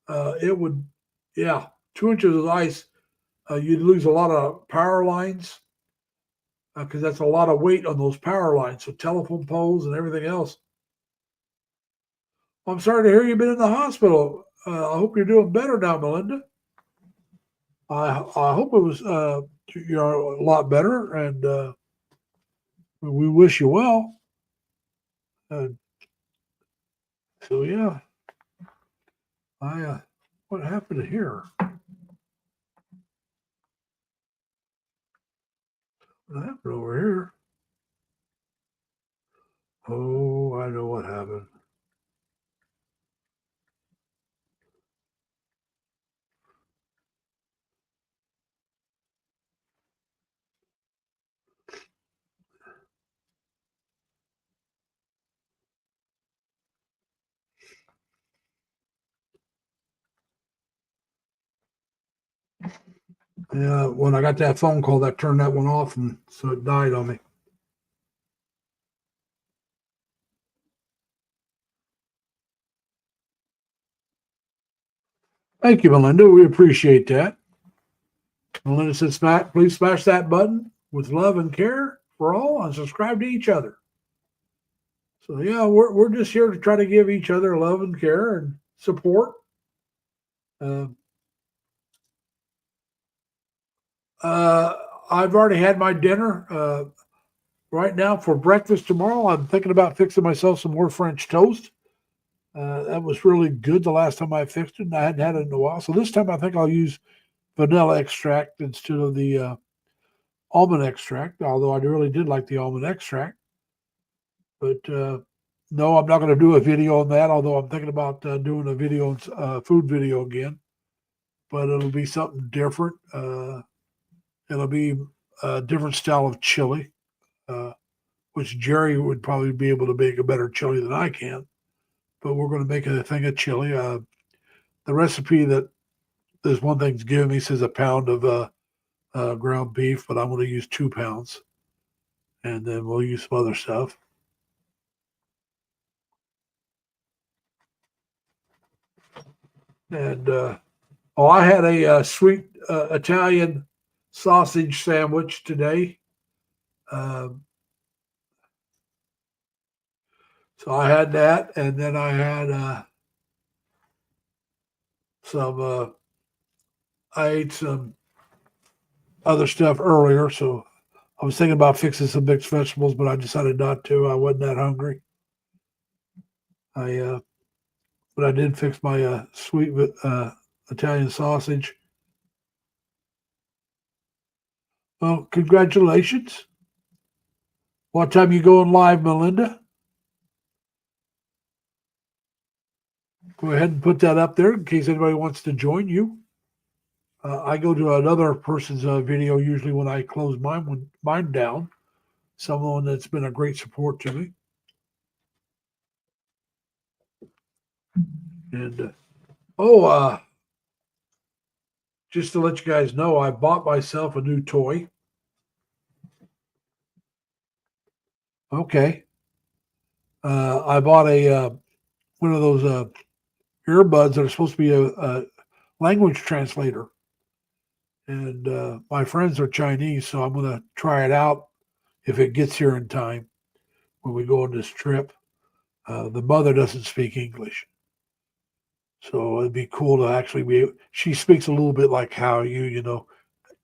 It would, yeah, 2 inches of ice. You'd lose a lot of power lines because that's a lot of weight on those power lines. So telephone poles and everything else. I'm sorry to hear you've been in the hospital. I hope you're doing better now, Melinda. I hope it was you're a lot better, and we wish you well. So yeah, what happened here? What happened over here? Oh, I know what happened. Yeah, when I got that phone call, that turned that one off, and so it died on me. Thank you, Melinda. We appreciate that. Melinda says, please smash that button with love and care for all and subscribe to each other. So yeah, we're just here to try to give each other love and care and support. I've already had my dinner. Right now for breakfast tomorrow, I'm thinking about fixing myself some more French toast. That was really good the last time I fixed it, and I hadn't had it in a while. So this time I think I'll use vanilla extract instead of the almond extract, although I really did like the almond extract. But no, I'm not going to do a video on that, although I'm thinking about doing a video, food video again. But it'll be something different. It'll be a different style of chili, which Jerry would probably be able to make a better chili than I can. But we're going to make a thing of chili. The recipe that this one thing's given me says a pound of ground beef, but I'm going to use 2 pounds. And then we'll use some other stuff. And I had a sweet Italian sausage sandwich today. So I had that, and then I had some. I ate some other stuff earlier, so I was thinking about fixing some mixed vegetables, but I decided not to. I wasn't that hungry. but I did fix my sweet Italian sausage. Well, congratulations. What time you going live, Melinda? Go ahead and put that up there in case anybody wants to join you. I go to another person's video usually when I close mine down. Someone that's been a great support to me. And just to let you guys know, I bought myself a new toy. Okay. I bought a one of those earbuds that are supposed to be a language translator. And my friends are Chinese, so I'm going to try it out if it gets here in time when we go on this trip. The mother doesn't speak English. So it'd be cool to actually be. She speaks a little bit like how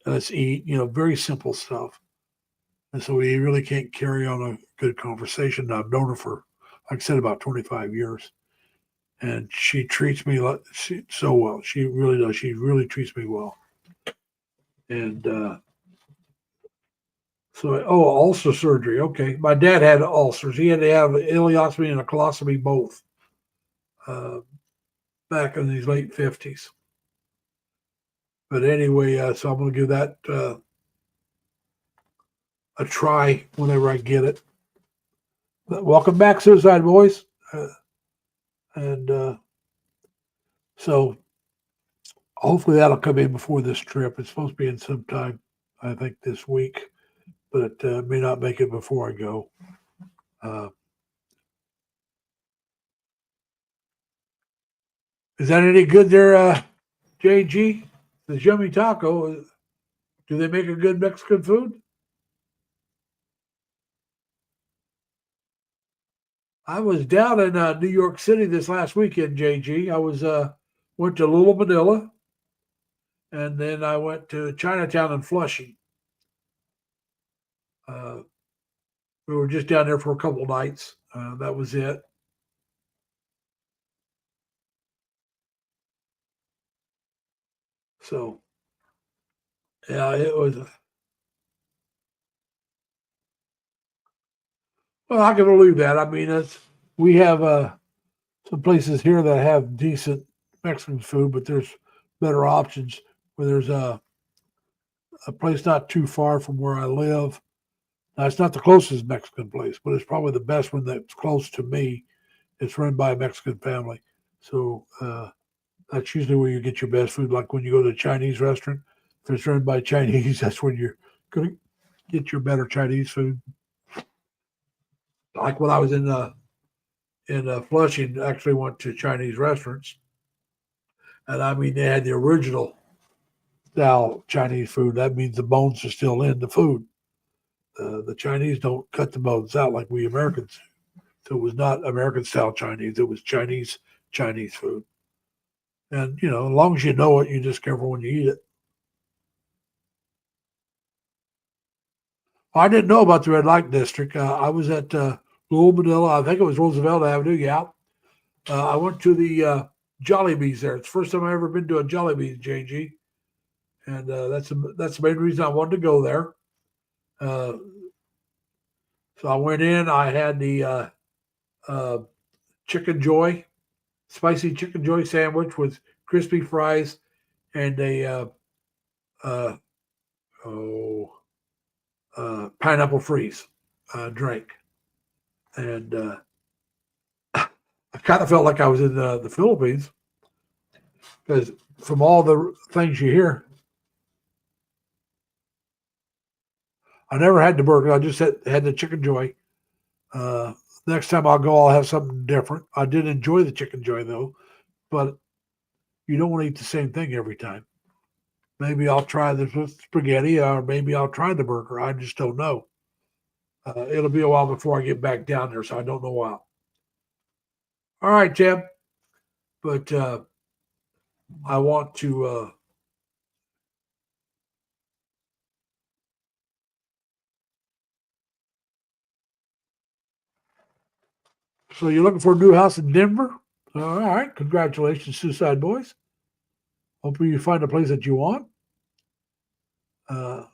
let's eat, very simple stuff. And so we really can't carry on a good conversation. I've known her for, like I said, about 25 years. And she treats me so well. She really does. She really treats me well. And ulcer surgery. Okay. My dad had ulcers. He had to have ileostomy and a colostomy both back in his late 50s. But anyway, so I'm going to give that a try whenever I get it. But welcome back, Suicide Boys. So hopefully that'll come in before this trip. It's supposed to be in sometime, I think, this week, but may not make it before I go. Is that any good there, JG? The Yummy Taco, do they make a good Mexican food? I was down in New York City this last weekend, JG. I went to Little Manila, and then I went to Chinatown and Flushing. We were just down there for a couple nights. That was it. So, yeah, it was. Well, I can believe that. I mean, we have some places here that have decent Mexican food, but there's better options. Where there's a place not too far from where I live. Now, it's not the closest Mexican place, but it's probably the best one that's close to me. It's run by a Mexican family. So that's usually where you get your best food. Like when you go to a Chinese restaurant, if it's run by Chinese, that's when you're going to get your better Chinese food. Like when I was in Flushing, actually went to Chinese restaurants. And I mean, they had the original style Chinese food. That means the bones are still in the food. The Chinese don't cut the bones out like we Americans do. So it was not American style Chinese. It was Chinese food. And, as long as you know it, you're just careful when you eat it. I didn't know about the red light district. I was at Little Manila. I think it was Roosevelt Avenue. Yeah. I went to the Jollibees there. It's the first time I've ever been to a Jollibees, JG. And that's the main reason I wanted to go there. So I went in. I had the Chicken Joy, spicy Chicken Joy sandwich with crispy fries and a pineapple freeze drink. And I kind of felt like I was in the Philippines because from all the things you hear, I never had the burger. I just had the Chicken Joy. Next time I'll go, I'll have something different. I did enjoy the Chicken Joy though, but you don't want to eat the same thing every time. Maybe I'll try the spaghetti, or maybe I'll try the burger. I just don't know. It'll be a while before I get back down there, so I don't know why. All right, Tim. But I want to. So you're looking for a new house in Denver? All right. Congratulations, Suicide Boys. Hopefully you find a place that you want. Uh,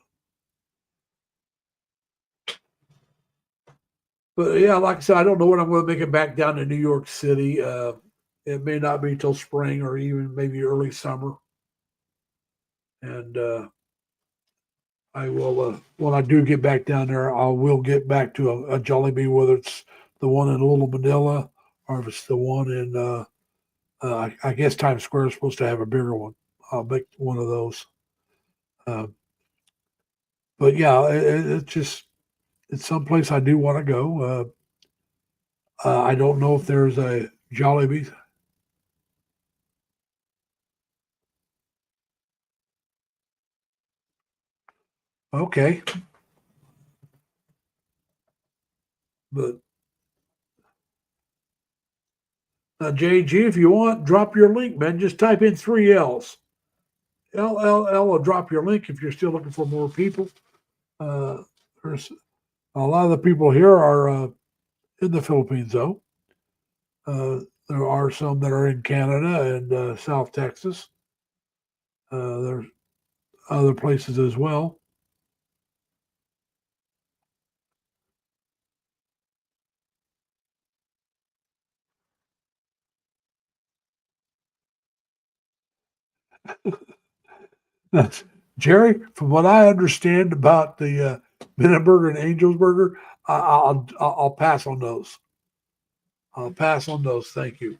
but yeah, like I said, I don't know when I'm going to make it back down to New York City. It may not be till spring or even maybe early summer. And I will, when I do get back down there, I will get back to a Jollibee, whether it's the one in Little Manila or if it's the one in, I guess Times Square is supposed to have a bigger one. I'll make one of those. Uh, but yeah, it's just, it's someplace I do want to go. I don't know if there's a Jollibee. Okay, but JG, if you want, drop your link, man. Just type in three L's. LLL will drop your link if you're still looking for more people. Uh, there's a lot of the people here are in the Philippines, though. There are some that are in Canada and South Texas. There's other places as well. Jerry, from what I understand about the Minute Burger and Angel's Burger, I'll pass on those. I'll pass on those. Thank you.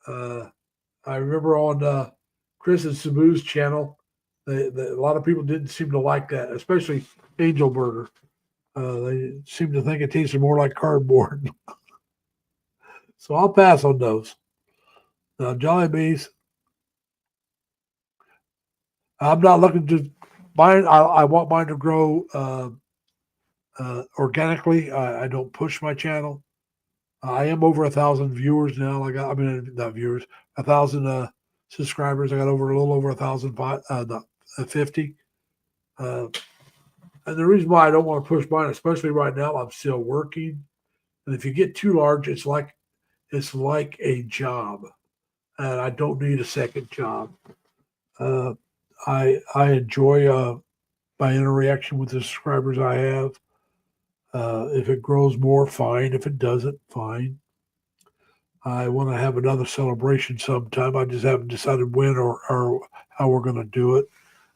Uh, I remember on Chris and Sabu's channel, a lot of people didn't seem to like that, especially Angel Burger. They seem to think it tasted more like cardboard. So I'll pass on those. Now, Jollibees, I'm not looking to mine. I want mine to grow organically. I don't push my channel. I am over 1,000 viewers now. I mean, not viewers, 1,000 subscribers. I got over a little over 1,050. Uh, and the reason why I don't want to push mine, especially right now, I'm still working. And if you get too large, it's like a job, and I don't need a second job. Uh, I enjoy my interaction with the subscribers I have. If it grows more, fine. If it doesn't, fine. I want to have another celebration sometime. I just haven't decided when or how we're going to do it.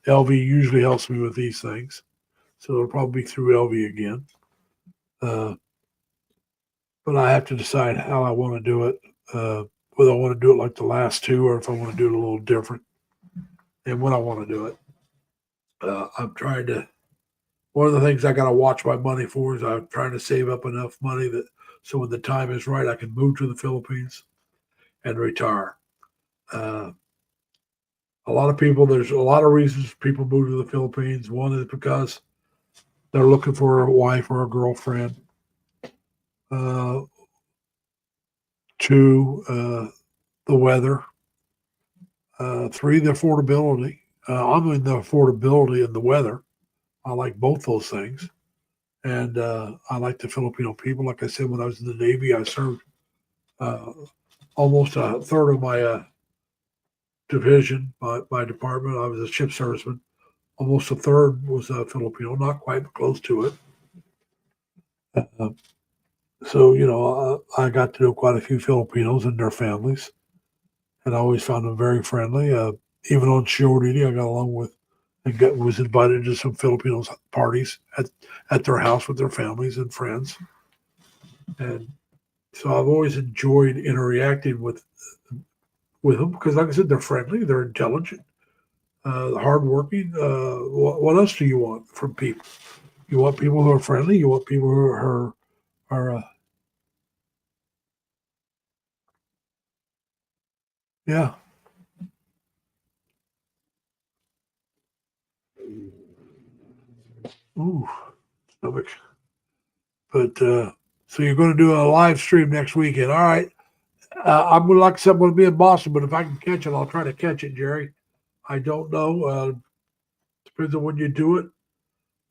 LV usually helps me with these things, so it'll probably be through LV again. Uh, but I have to decide how I want to do it. Whether I want to do it like the last two or if I want to do it a little different, and when I want to do it. I'm trying to. One of the things I got to watch my money for is I'm trying to save up enough money that so when the time is right, I can move to the Philippines and retire. Uh, a lot of people, there's a lot of reasons people move to the Philippines. One is because they're looking for a wife or a girlfriend. Uh, Two, the weather. Three, the affordability. I'm in the affordability and the weather. I like both those things. And I like the Filipino people. Like I said, when I was in the Navy, I served uh, almost a third of my division, my department. I was a ship serviceman. Almost a third was Filipino, not quite, but close to it. Uh, so, I got to know quite a few Filipinos and their families, and I always found them very friendly. Even on shore duty, I got along with and was invited to some Filipinos parties at their house with their families and friends. And so I've always enjoyed interacting with them because, like I said, they're friendly, they're intelligent, hardworking. What else do you want from people? You want people who are friendly. You want people who are yeah. Ooh, stomach. But so you're going to do a live stream next weekend. All right. I'm going to, like I said, I'm going to be in Boston, but if I can catch it, I'll try to catch it, Jerry. I don't know. Depends on when you do it.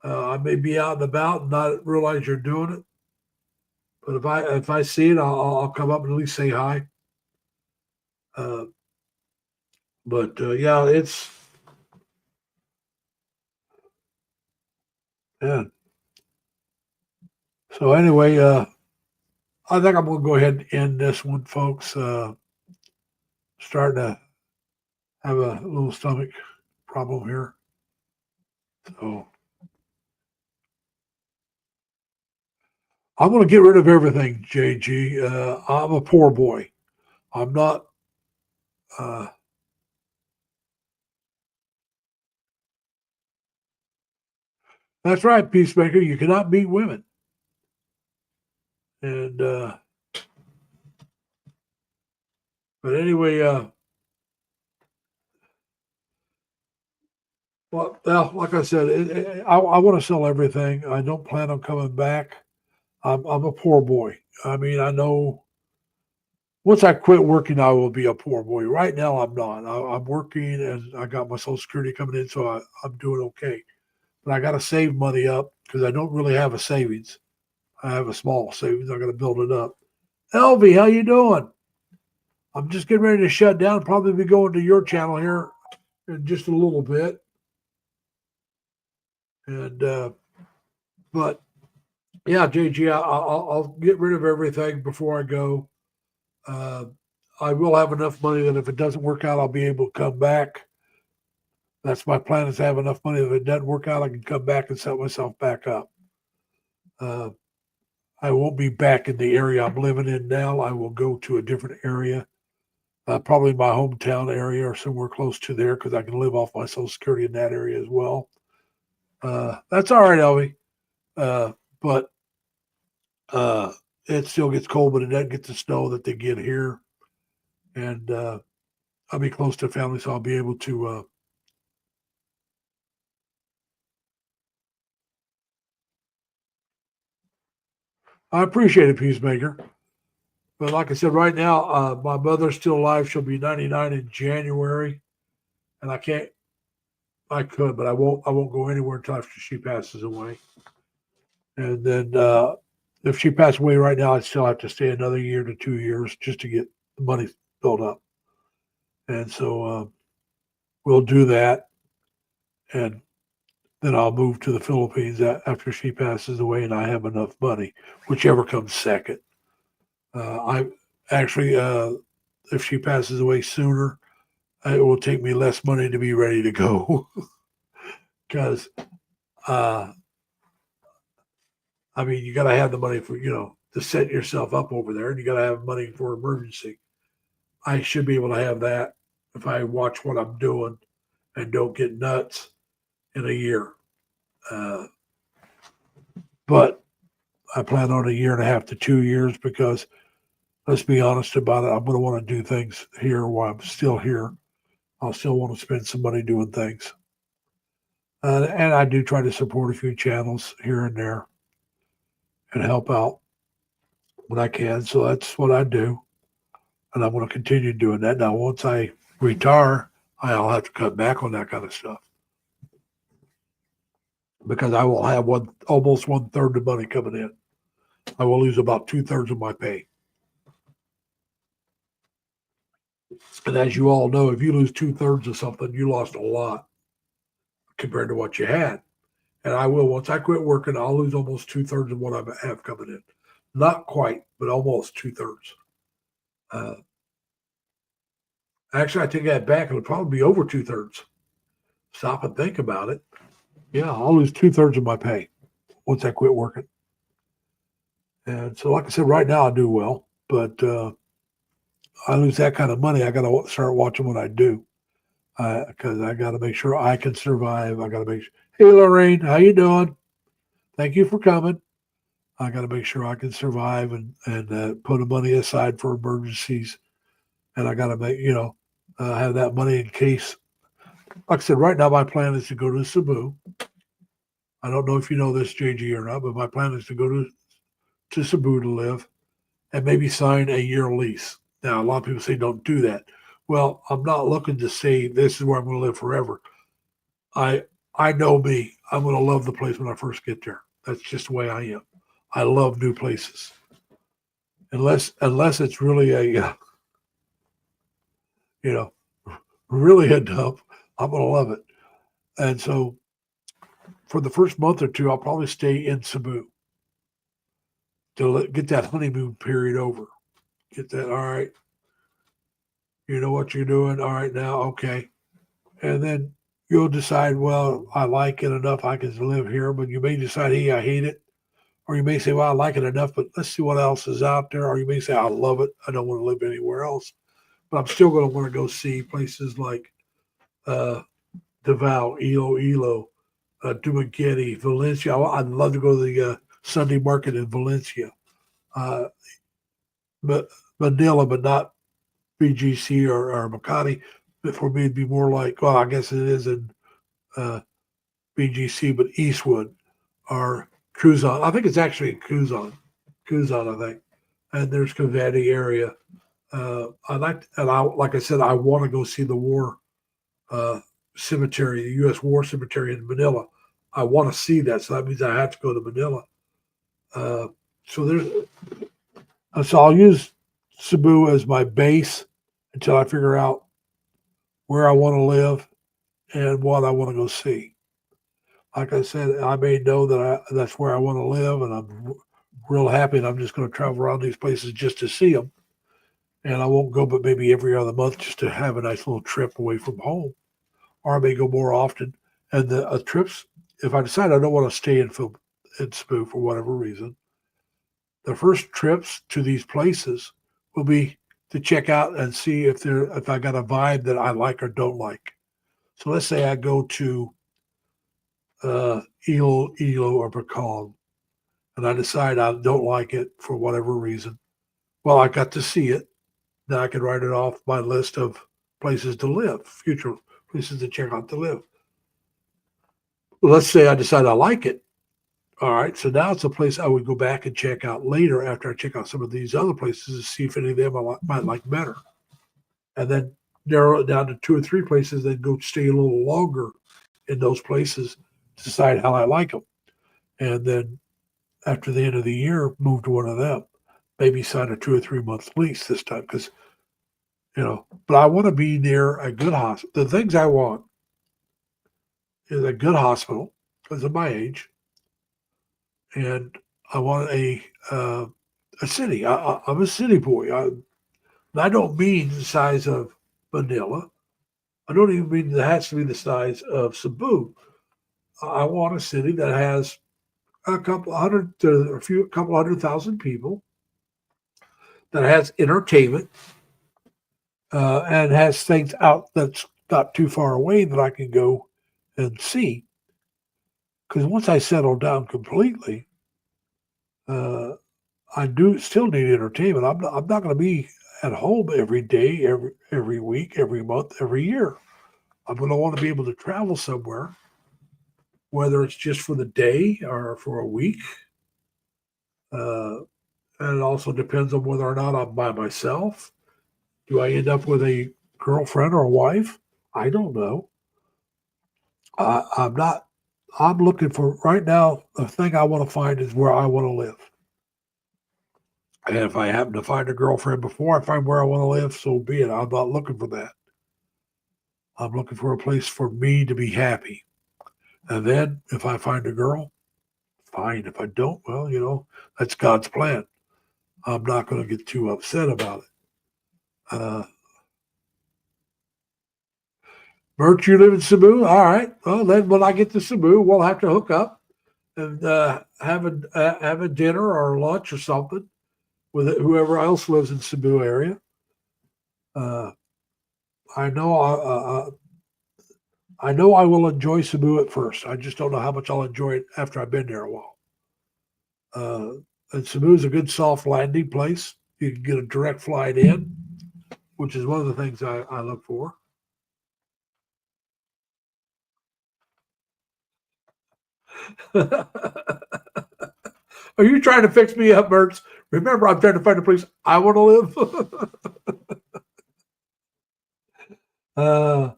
I may be out and about and not realize you're doing it. But if I see it, I'll come up and at least say hi. Uh, but yeah, it's yeah. So anyway, I think I'm gonna go ahead and end this one, folks. Starting to have a little stomach problem here. So I'm going to get rid of everything, JG. I'm a poor boy. I'm not. Uh, that's right, Peacemaker. You cannot beat women. And but anyway, well, like I said, I want to sell everything. I don't plan on coming back. I'm a poor boy. I mean, I know once I quit working, I will be a poor boy. Right now, I'm not. I'm working and I got my Social Security coming in, so I'm doing okay. But I got to save money up because I don't really have a savings. I have a small savings. I got to build it up. Elvie, how you doing? I'm just getting ready to shut down. Probably be going to your channel here in just a little bit. And but yeah, JG, I'll get rid of everything before I go. Uh, I will have enough money that if it doesn't work out, I'll be able to come back. That's my plan, is to have enough money. If it doesn't work out, I can come back and set myself back up. Uh, I won't be back in the area I'm living in now. I will go to a different area, probably my hometown area or somewhere close to there, because I can live off my Social Security in that area as well. That's all right, Elvie. But it still gets cold, but it doesn't get the snow that they get here. And I'll be close to family, so I'll be able to. I appreciate it, Peacemaker. But like I said, right now, my mother's still alive. She'll be 99 in January, and I can't. I could, but I won't. I won't go anywhere until after she passes away. And then, if she passed away right now, I'd still have to stay another year to 2 years just to get the money built up. And so we'll do that, and then I'll move to the Philippines after she passes away, and I have enough money, whichever comes second. I actually, if she passes away sooner, it will take me less money to be ready to go because, uh, I mean, you got to have the money for to set yourself up over there, and you got to have money for emergency. I should be able to have that if I watch what I'm doing and don't get nuts in a year. Uh, but I plan on a year and a half to 2 years because let's be honest about it. I'm going to want to do things here while I'm still here. I'll still want to spend some money doing things. And I do try to support a few channels here and there and help out when I can. So that's what I do. And I'm going to continue doing that. Now, once I retire, I'll have to cut back on that kind of stuff because I will have almost 1/3 of money coming in. I will lose about 2/3 of my pay. And as you all know, if you lose 2/3 of something, you lost a lot compared to what you had. And I will, once I quit working, I'll lose almost 2/3 of what I have coming in. Not quite, but almost 2/3. Uh, Actually, I take that back. It would probably be over 2/3. Stop and think about it. Yeah, I'll lose 2/3 of my pay once I quit working. And so, like I said, right now I do well, but I lose that kind of money. I got to start watching what I do because I got to make sure I can survive. I got to make sure. Hey, Lorraine, how you doing? Thank you for coming. I got to make sure I can survive and put the money aside for emergencies. And I got to make have that money in case. Like I said, right now my plan is to go to Cebu. I don't know if you know this, JG, or not, but my plan is to go to Cebu to live and maybe sign a year lease. Now, a lot of people say don't do that. Well, I'm not looking to say this is where I'm going to live forever. I know me. I'm going to love the place when I first get there. That's just the way I am. I love new places, unless it's really you know, really a dump, I'm going to love it. And so for the first month or two, I'll probably stay in Cebu to get that honeymoon period over. Get that, all right, you know what you're doing. All right, now, okay. And then you'll decide, well, I like it enough. I can live here. But you may decide, hey, I hate it. Or you may say, well, I like it enough, but let's see what else is out there. Or you may say, I love it. I don't want to live anywhere else. But I'm still going to want to go see places like uh, Davao, Iloilo, Dumaguete, Valencia. I'd love to go to the Sunday market in Valencia. Uh, but Manila, but not BGC or Makati. But for me, it'd be more like, well, I guess it is in uh, BGC, but Eastwood or Quezon. I think it's actually in Quezon, I think. And there's Cavite area. Like I said, I want to go see the war uh, cemetery, the U.S. War Cemetery in Manila. I want to see that, so that means I have to go to Manila. Uh, so so I'll use Cebu as my base until I figure out where I want to live and what I want to go see. Like I said, I may know that that's where I want to live, and I'm real happy, and I'm just going to travel around these places just to see them. And I won't go, but maybe every other month just to have a nice little trip away from home, or I may go more often. And the trips, if I decide I don't want to stay in Cebu for whatever reason, the first trips to these places will be to check out and see if I got a vibe that I like or don't like. So let's say I go to Ilo or Bacall, and I decide I don't like it for whatever reason. Well, I got to see it. Then I can write it off my list of places to live, future places to check out to live. Well, let's say I decide I like it. All right, so now it's a place I would go back and check out later after I check out some of these other places to see if any of them I might like better. And then narrow it down to two or three places, then go stay a little longer in those places, decide how I like them. And then after the end of the year, move to one of them. Maybe sign a 2 or 3 month lease this time because, but I want to be near a good hospital. The things I want is a good hospital because of my age, and I want a city. I'm a city boy. I don't mean the size of Manila. I don't even mean that it has to be the size of Cebu. I want a city that has a couple hundred to a couple 100,000 people, that has entertainment, and has things out that's not too far away that I can go and see. Because once I settle down completely, uh, I do still need entertainment. I'm not going to be at home every day, every week, every month, every year. I'm going to want to be able to travel somewhere, whether it's just for the day or for a week. Uh, and it also depends on whether or not I'm by myself. Do I end up with a girlfriend or a wife? I don't know. I'm not. I'm looking for right now. The thing I want to find is where I want to live. And if I happen to find a girlfriend before I find where I want to live, so be it. I'm not looking for that. I'm looking for a place for me to be happy. And then if I find a girl, fine. If I don't, well, that's God's plan. I'm not going to get too upset about it. Bert, you live in Cebu? All right. Well, then when I get to Cebu, we'll have to hook up and have a dinner or lunch or something with whoever else lives in Cebu area. Uh, I know I know I will enjoy Cebu at first. I just don't know how much I'll enjoy it after I've been there a while. Uh, and Cebu is a good soft landing place. You can get a direct flight in, which is one of the things I look for. Are you trying to fix me up, Mertz? Remember, I'm trying to find a place I want to live. uh,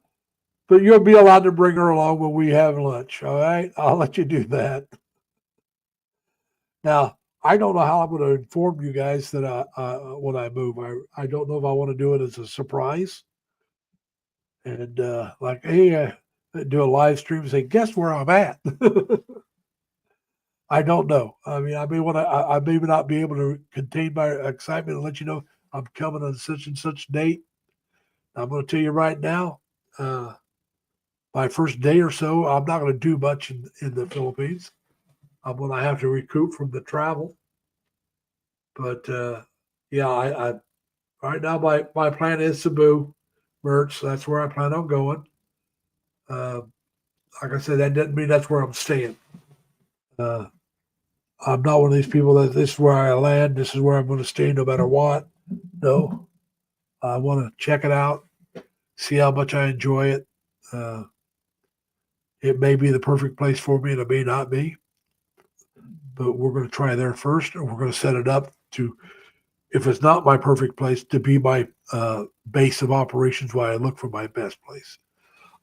but you'll be allowed to bring her along when we have lunch. All right, I'll let you do that. Now, I don't know how I'm going to inform you guys that when I move. I don't know if I want to do it as a surprise and like, hey, do a live stream and say, guess where I'm at. I don't know. I may not be able to contain my excitement and let you know I'm coming on such and such date. I'm going to tell you right now, my first day or so, I'm not going to do much in the Philippines. I'm going to have to recoup from the travel. But yeah, I right now my plan is Cebu, Merch. That's where I plan on going. Uh, like I said, that doesn't mean that's where I'm staying. Uh, I'm not one of these people that this is where I land. This is where I'm going to stay no matter what. No, I want to check it out, see how much I enjoy it. Uh, it may be the perfect place for me, and it may not be. But we're going to try there first, and we're going to set it up to, if it's not my perfect place, to be my base of operations while I look for my best place.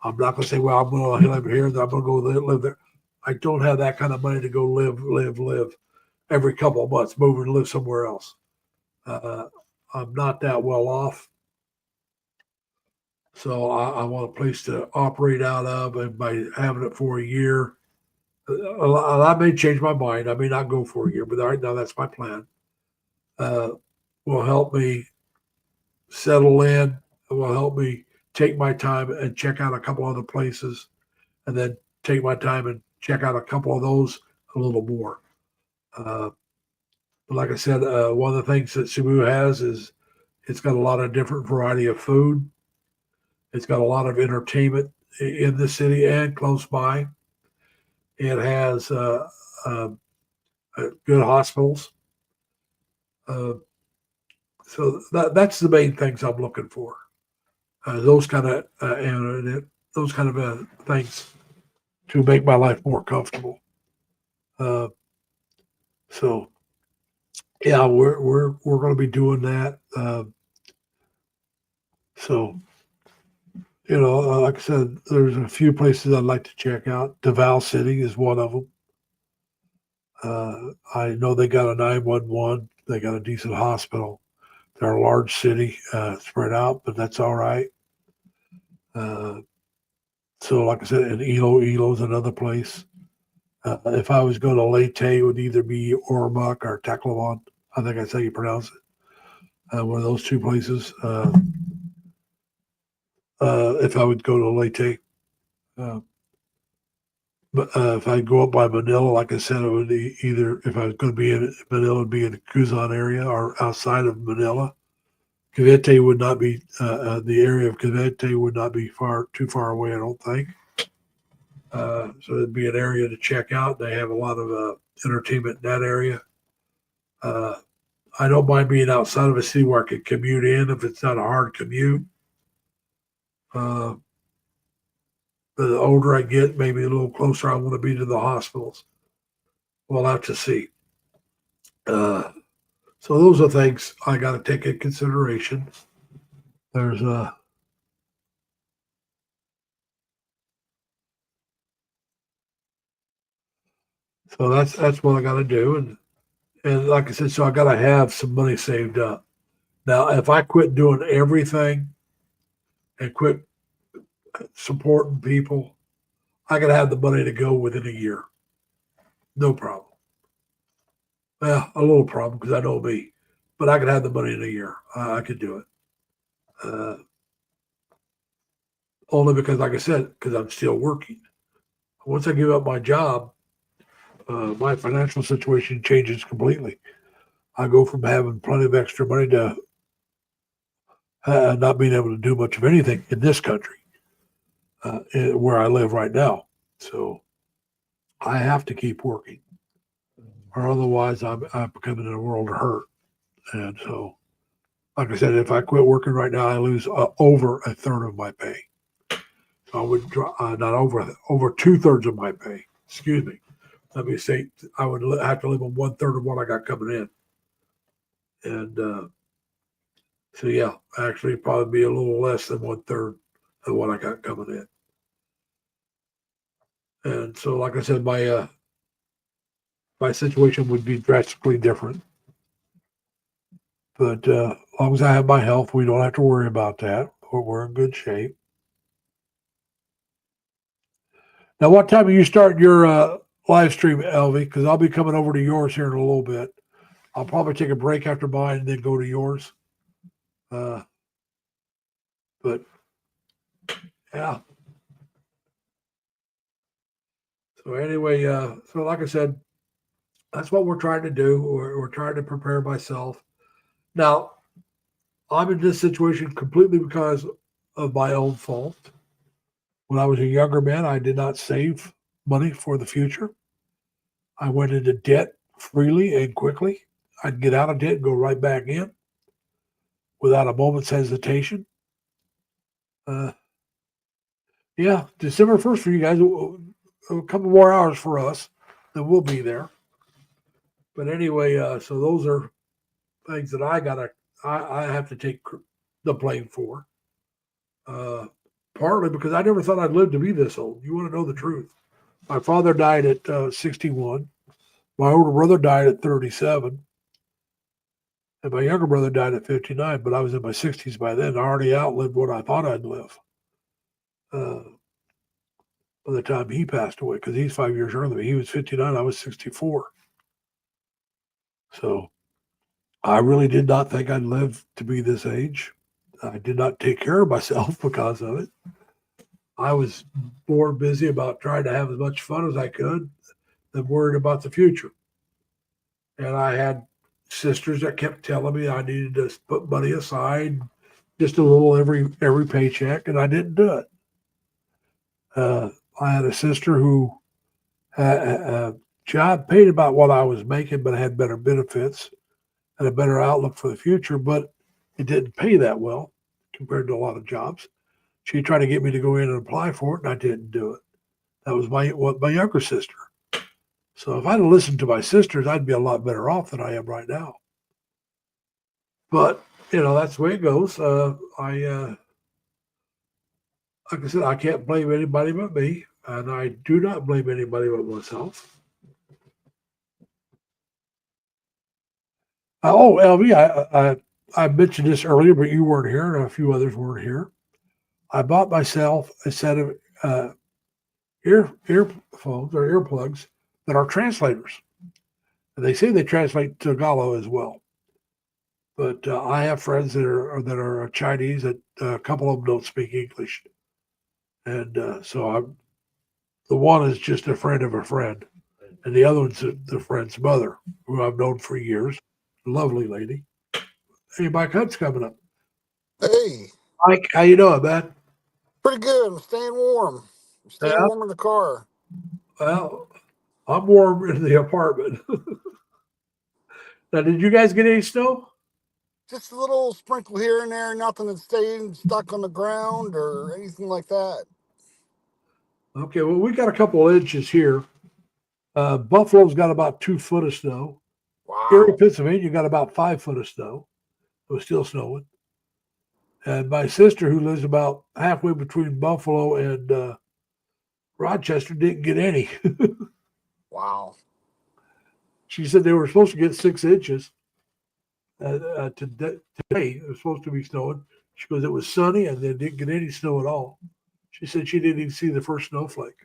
I'm not going to say, well, I'm going to live here, I'm going to go live there. I don't have that kind of money to go live every couple of months, move and live somewhere else. I'm not that well off. So I want a place to operate out of, and by having it for a year, I may change my mind. I may not go for a year, but right now that's my plan. Will help me settle in. It will help me take my time and check out a couple other places, and then take my time and check out a couple of those a little more. But like I said, one of the things that Cebu has is it's got a lot of different variety of food. It's got a lot of entertainment in the city and close by. It has good hospitals. Uh, so that's the main things I'm looking for. Those kind of those kind of things to make my life more comfortable. Uh, so yeah, we're going to be doing that. So like I said, there's a few places I'd like to check out. Davao City is one of them. I know they got a 911. They got a decent hospital. They're a large city, spread out, but that's all right. So, like I said, in Ilo's another place. If I was going to Leyte, it would either be Ormoc or Tacloban. I think that's how you pronounce it. One of those two places. If I would go to Leyte. But if I go up by Manila, like I said, it would be either, if I was going to be in Manila, it would be in the Quezon area or outside of Manila. Cavite would not be, the area of Cavite would not be too far away, I don't think. So it'd be an area to check out. They have a lot of entertainment in that area. I don't mind being outside of a city where I can commute in if it's not a hard commute. But the older I get, maybe a little closer I want to be to the hospitals. We'll have to see. So those are things I got to take in consideration. There's so that's what I got to do, and like I said, so I got to have some money saved up. Now, if I quit doing everything and quit supporting people, I got to have the money to go within a year. No problem. Well, a little problem because I know me, but I could have the money in a year. I could do it. Uh, Only because, like I said, because I'm still working. Once I give up my job, my financial situation changes completely. I go from having plenty of extra money to not being able to do much of anything in this country, where I live right now. So I have to keep working, or otherwise I'm becoming in a world of hurt. And so, like I said, if I quit working right now, I lose over a third of my pay. So I would not over 2/3 of my pay. Excuse me. Let me say I would have to live on 1/3 of what I got coming in. And so yeah, actually probably be a little less than 1/3 of what I got coming in. And so, like I said, my situation would be drastically different. But as long as I have my health, we don't have to worry about that. We're in good shape. Now, what time are you starting your live stream, LV? Because I'll be coming over to yours here in a little bit. I'll probably take a break after mine and then go to yours. But yeah. So anyway, so like I said, that's what we're trying to do. We're trying to prepare myself. Now, I'm in this situation completely because of my own fault. When I was a younger man, I did not save money for the future. I went into debt freely and quickly. I'd get out of debt and go right back in without a moment's hesitation. Uh, yeah, December 1st for you guys, a couple more hours for us, then we'll be there. But anyway, so those are things that I have to take the blame for. Partly because I never thought I'd live to be this old. You want to know the truth? My father died at 61. My older brother died at 37. And my younger brother died at 59, but I was in my 60s by then. I already outlived what I thought I'd live by the time he passed away, because he's 5 years younger than me. He was 59, I was 64. So I really did not think I'd live to be this age. I did not take care of myself because of it. I was more busy about trying to have as much fun as I could than worried about the future. And I had sisters that kept telling me I needed to put money aside, just a little every paycheck, and I didn't do it. I had a sister who had a job paid about what I was making, but had better benefits and a better outlook for the future, but it didn't pay that well compared to a lot of jobs. She tried to get me to go in and apply for it, and I didn't do it. That was my younger sister. So if I'd have listened to my sisters, I'd be a lot better off than I am right now. But that's the way it goes. Like I said, I can't blame anybody but me, and I do not blame anybody but myself. LV, I mentioned this earlier, but you weren't here, and a few others weren't here. I bought myself a set of earphones or earplugs that are translators. And they say they translate Tagalog as well. But I have friends that are Chinese that a couple of them don't speak English, and the one is just a friend of a friend, and the other one's the friend's mother, who I've known for years. Lovely lady. Hey, Mike Hunt's coming up. Hey, Mike, how you doing, man? pretty good. I'm staying warm. I'm staying Yeah, warm in the car. well, I'm warm in the apartment. Now, did you guys get any snow? Just a little sprinkle here and there, nothing that's staying stuck on the ground or anything like that. Okay, well, we got a couple of inches here. Buffalo's got about 2 foot of snow. Erie, Wow. Pennsylvania got about 5 foot of snow. It was still snowing. And my sister, who lives about halfway between Buffalo and Rochester, didn't get any. Wow. She said they were supposed to get 6 inches today. It was supposed to be snowing. She goes, it was sunny and they didn't get any snow at all. She said she didn't even see the first snowflake.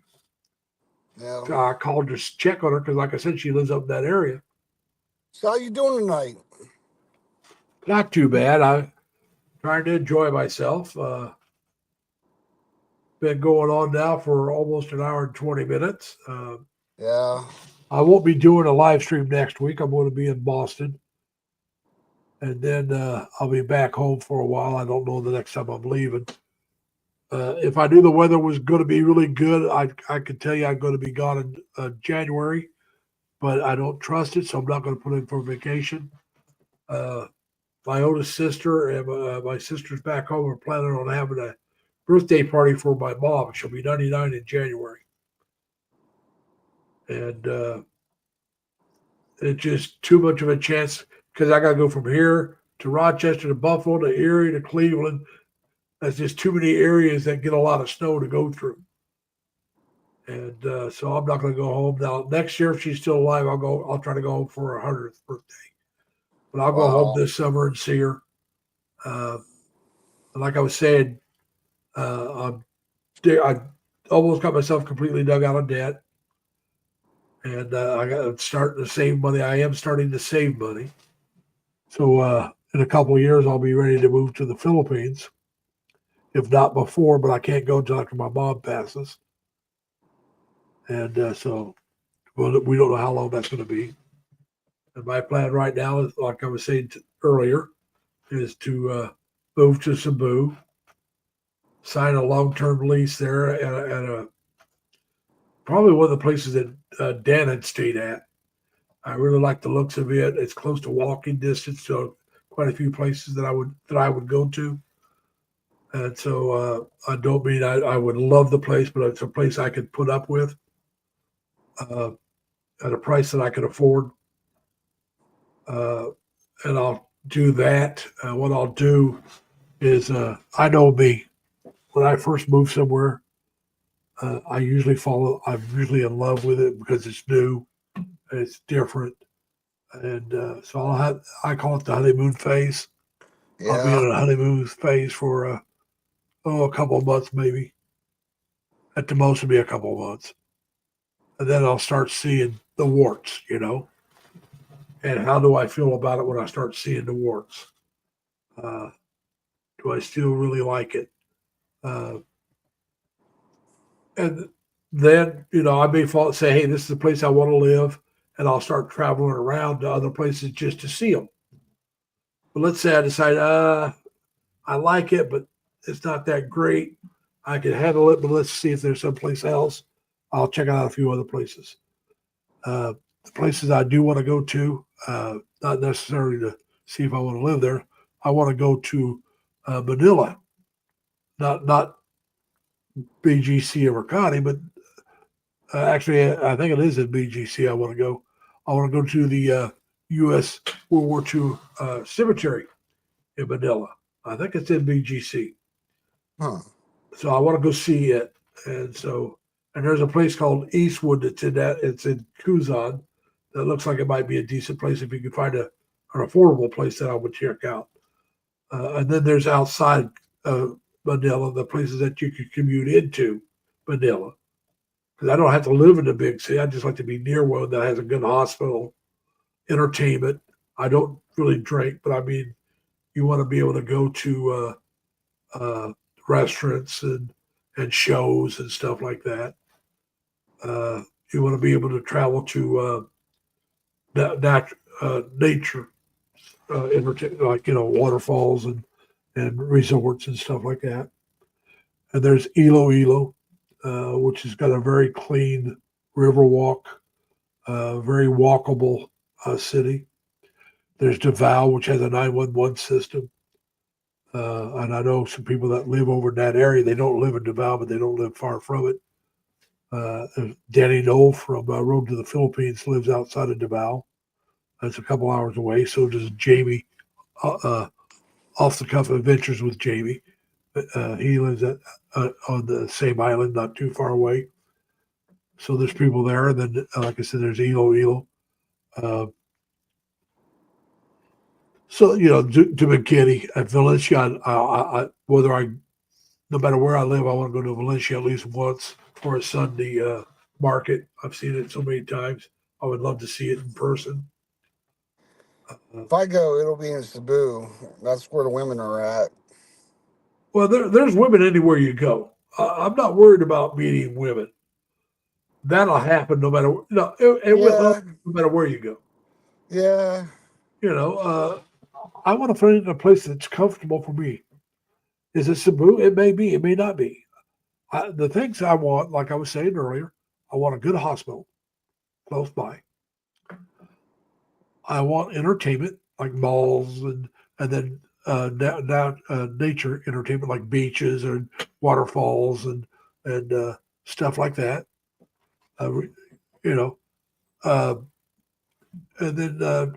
Yeah. So I called her to check on her because, like I said, she lives up in that area. So how you doing tonight? Not too bad. I'm trying to enjoy myself. Been going on now for almost an hour and 20 minutes. Yeah. I won't be doing a live stream next week. I'm going to be in Boston. And then I'll be back home for a while. I don't know the next time I'm leaving. If I knew the weather was going to be really good, I could tell you I'm going to be gone in January, but I don't trust it, so I'm not going to put in for vacation. My oldest sister and my sisters back home are planning on having a birthday party for my mom. She'll be 99 in January. And it's just too much of a chance because I got to go from here to Rochester to Buffalo to Erie to Cleveland. That's just too many areas that get a lot of snow to go through. And so I'm not going to go home now. Next year, if she's still alive, I'll try to go home for her 100th birthday. But I'll go home Wow. this summer and see her. And like I was saying, I almost got myself completely dug out of debt, and I got to start to save money. I am starting to save money, so in a couple of years I'll be ready to move to the Philippines, if not before. But I can't go until after my mom passes, and so well, we don't know how long that's going to be. And my plan right now is, like I was saying earlier, is to move to Cebu, sign a long-term lease there at a probably one of the places that Dan had stayed at. I really like the looks of it. It's close to walking distance to quite a few places that I would go to. And so I don't mean I would love the place, but it's a place I could put up with uh, at a price that I could afford. And I'll do that. What I'll do is I know me. When I first move somewhere, I usually follow. I'm usually in love with it because it's new, and it's different, and so I call it the honeymoon phase. I'll be Yeah. in a honeymoon phase for a couple of months, maybe at the most, it'll be a couple of months, and then I'll start seeing the warts. And how do I feel about it when I start seeing the warts? Uh, do I still really like it? Uh, and then I may say, hey, this is the place I want to live, and I'll start traveling around to other places just to see them. But let's say I decide, I like it, but it's not that great. I can handle it, but let's see if there's someplace else. I'll check out a few other places. The places I do want to go to, not necessarily to see if I want to live there. I want to go to Manila, not BGC or Makati, but actually, I think it is in BGC. I want to go. I want to go to the U.S. World War II cemetery in Manila. I think it's in BGC. Huh. So I want to go see it. And there's a place called Eastwood that's in that. It's in Quezon. That looks like it might be a decent place if you can find an affordable place that I would check out. And then there's outside Manila, the places that you could commute into Manila. Because I don't have to live in the big city. I just like to be near one that has a good hospital, entertainment. I don't really drink, but I mean, you want to be able to go to restaurants and shows and stuff like that. You want to be able to travel to nature, like waterfalls and resorts and stuff like that. And there's Iloilo, which has got a very clean river walk, very walkable city. There's Davao, which has a 911 system. And I know some people that live over in that area. They don't live in Davao, but they don't live far from it. Danny Knoll from Road to the Philippines lives outside of Davao. That's a couple hours away. So does Jamie, Off the Cuff Adventures with Jamie. He lives on the same island, not too far away. So there's people there. And then, like I said, there's Iloilo. So, Dumaguete at Valencia, no matter where I live, I want to go to Valencia at least once for a Sunday market. I've seen it so many times. I would love to see it in person. If I go, it'll be in Cebu. That's where the women are at. Well, there's women anywhere you go. I'm not worried about meeting women. That'll happen no matter it will Yeah. no matter where you go. Yeah. I want to find a place that's comfortable for me. Is it Cebu? It may be. It may not be. The things I want, like I was saying earlier, I want a good hospital close by. I want entertainment like malls and then nature entertainment like beaches and waterfalls and stuff like that. You know, uh, and then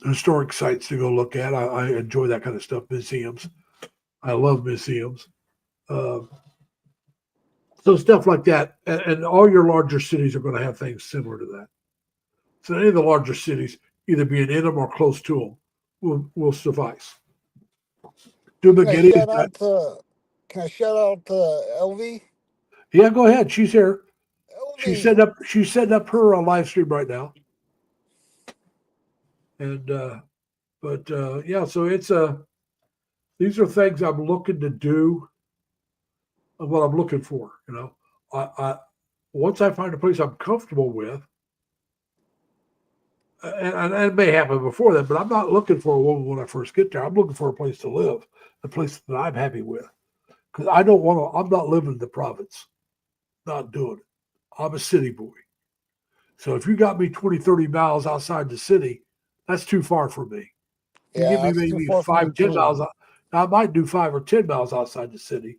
historic sites to go look at. I enjoy that kind of stuff. Museums. I love museums. Uh, so stuff like that, and all your larger cities are going to have things similar to that. So any of the larger cities, either being in them or close to them, will suffice. Can I Dumaguete is shout not. out to Can I shout out to LV? Yeah, go ahead. She's here. She's Elvie. setting up her live stream right now. And but yeah, so it's these are things I'm looking to do. What I'm looking for, I once I find a place I'm comfortable with, and it may happen before that, but I'm not looking for a woman when I first get there. I'm looking for a place to live, a place that I'm happy with, because I don't want to. I'm not living in the province, not doing it. I'm a city boy. So if you got me 20, 30 miles outside the city, that's too far for me. You give Yeah, me that's too maybe far for me 5, 10 miles. too. I might do 5 or 10 miles outside the city.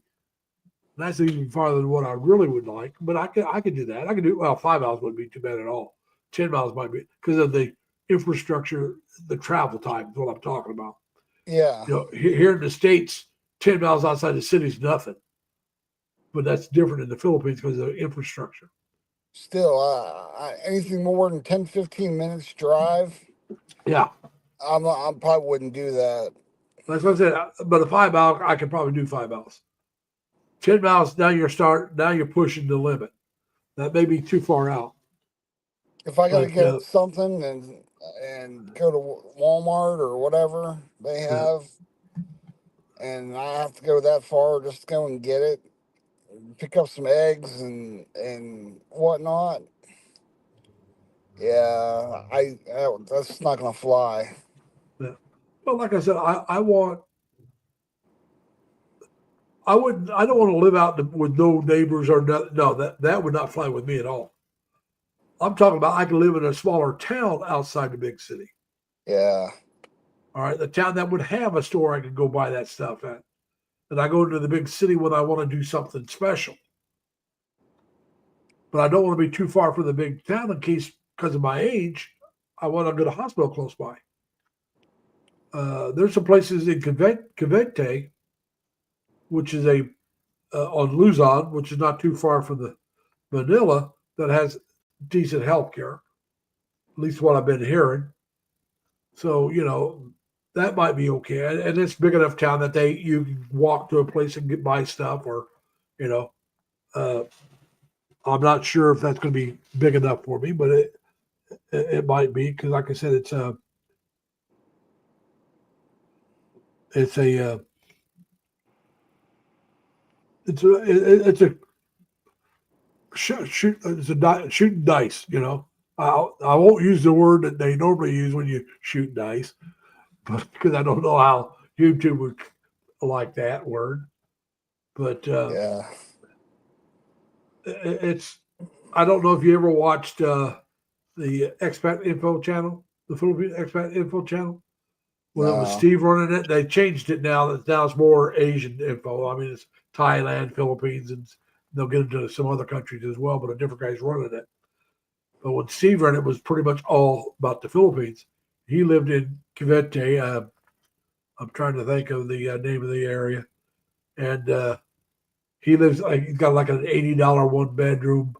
That's even farther than what I really would like, but I could do that. I could do 5 miles wouldn't be too bad at all. 10 miles might be because of the infrastructure, the travel time is what I'm talking about. Yeah. Here in the States, 10 miles outside the city is nothing, but that's different in the Philippines because of the infrastructure. Still, anything more than 10, 15 minutes drive, Yeah, I probably wouldn't do that. that's what I said. But a 5 mile, I could probably do 5 miles. 10 miles, now you're pushing the limit. That may be too far out, If I got to but get something and go to Walmart or whatever they uh, have, and I have to go that far just to go and get it, pick up some eggs and whatnot. Yeah, that's not gonna fly. yeah. But like I said, I don't want to live out with no neighbors or no, that would not fly with me at all. I'm talking about I can live in a smaller town outside the big city. Yeah, All right, the town that would have a store I could go buy that stuff at. And I go into the big city when I want to do something special. But I don't want to be too far from the big town in case, because of my age, I want to go to hospital close by. There's some places in Cavite, which is on Luzon, which is not too far from the Manila, that has decent health care, at least what I've been hearing. So, that might be okay. And it's big enough town that you can walk to a place and buy stuff, or, you know, uh, I'm not sure if that's going to be big enough for me, but it might be because, like I said, it's a it's a shooting dice. I won't use the word that they normally use when you shoot dice, but because I don't know how YouTube would like that word. But yeah. it's I don't know if you ever watched the Expat Info channel, the Philippine Expat Info channel. When it was No. Steve running it, they changed it now. Now it's more Asian info. I mean, it's Thailand, Philippines, and they'll get into some other countries as well, but a different guy's running it. But when Steve ran it, was pretty much all about the Philippines. He lived in Cavite. I'm trying to think of the name of the area, and he's got like an $80 one bedroom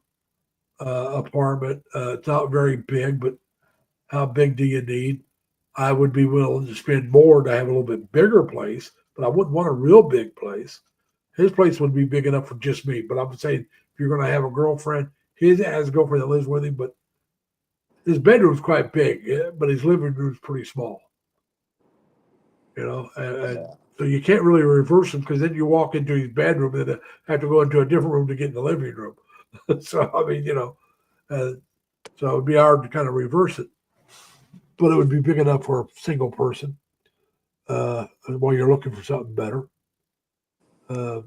apartment. It's not very big, but how big do you need? I would be willing to spend more to have a little bit bigger place, but I wouldn't want a real big place. His place would be big enough for just me. But I'm saying if you're going to have a girlfriend, his has a girlfriend that lives with him, but his bedroom's quite big, but his living room's pretty small. And Yeah. so you can't really reverse him because then you walk into his bedroom and have to go into a different room to get in the living room. So I mean, so it would be hard to kind of reverse it, but it would be big enough for a single person while you're looking for something better. Uh,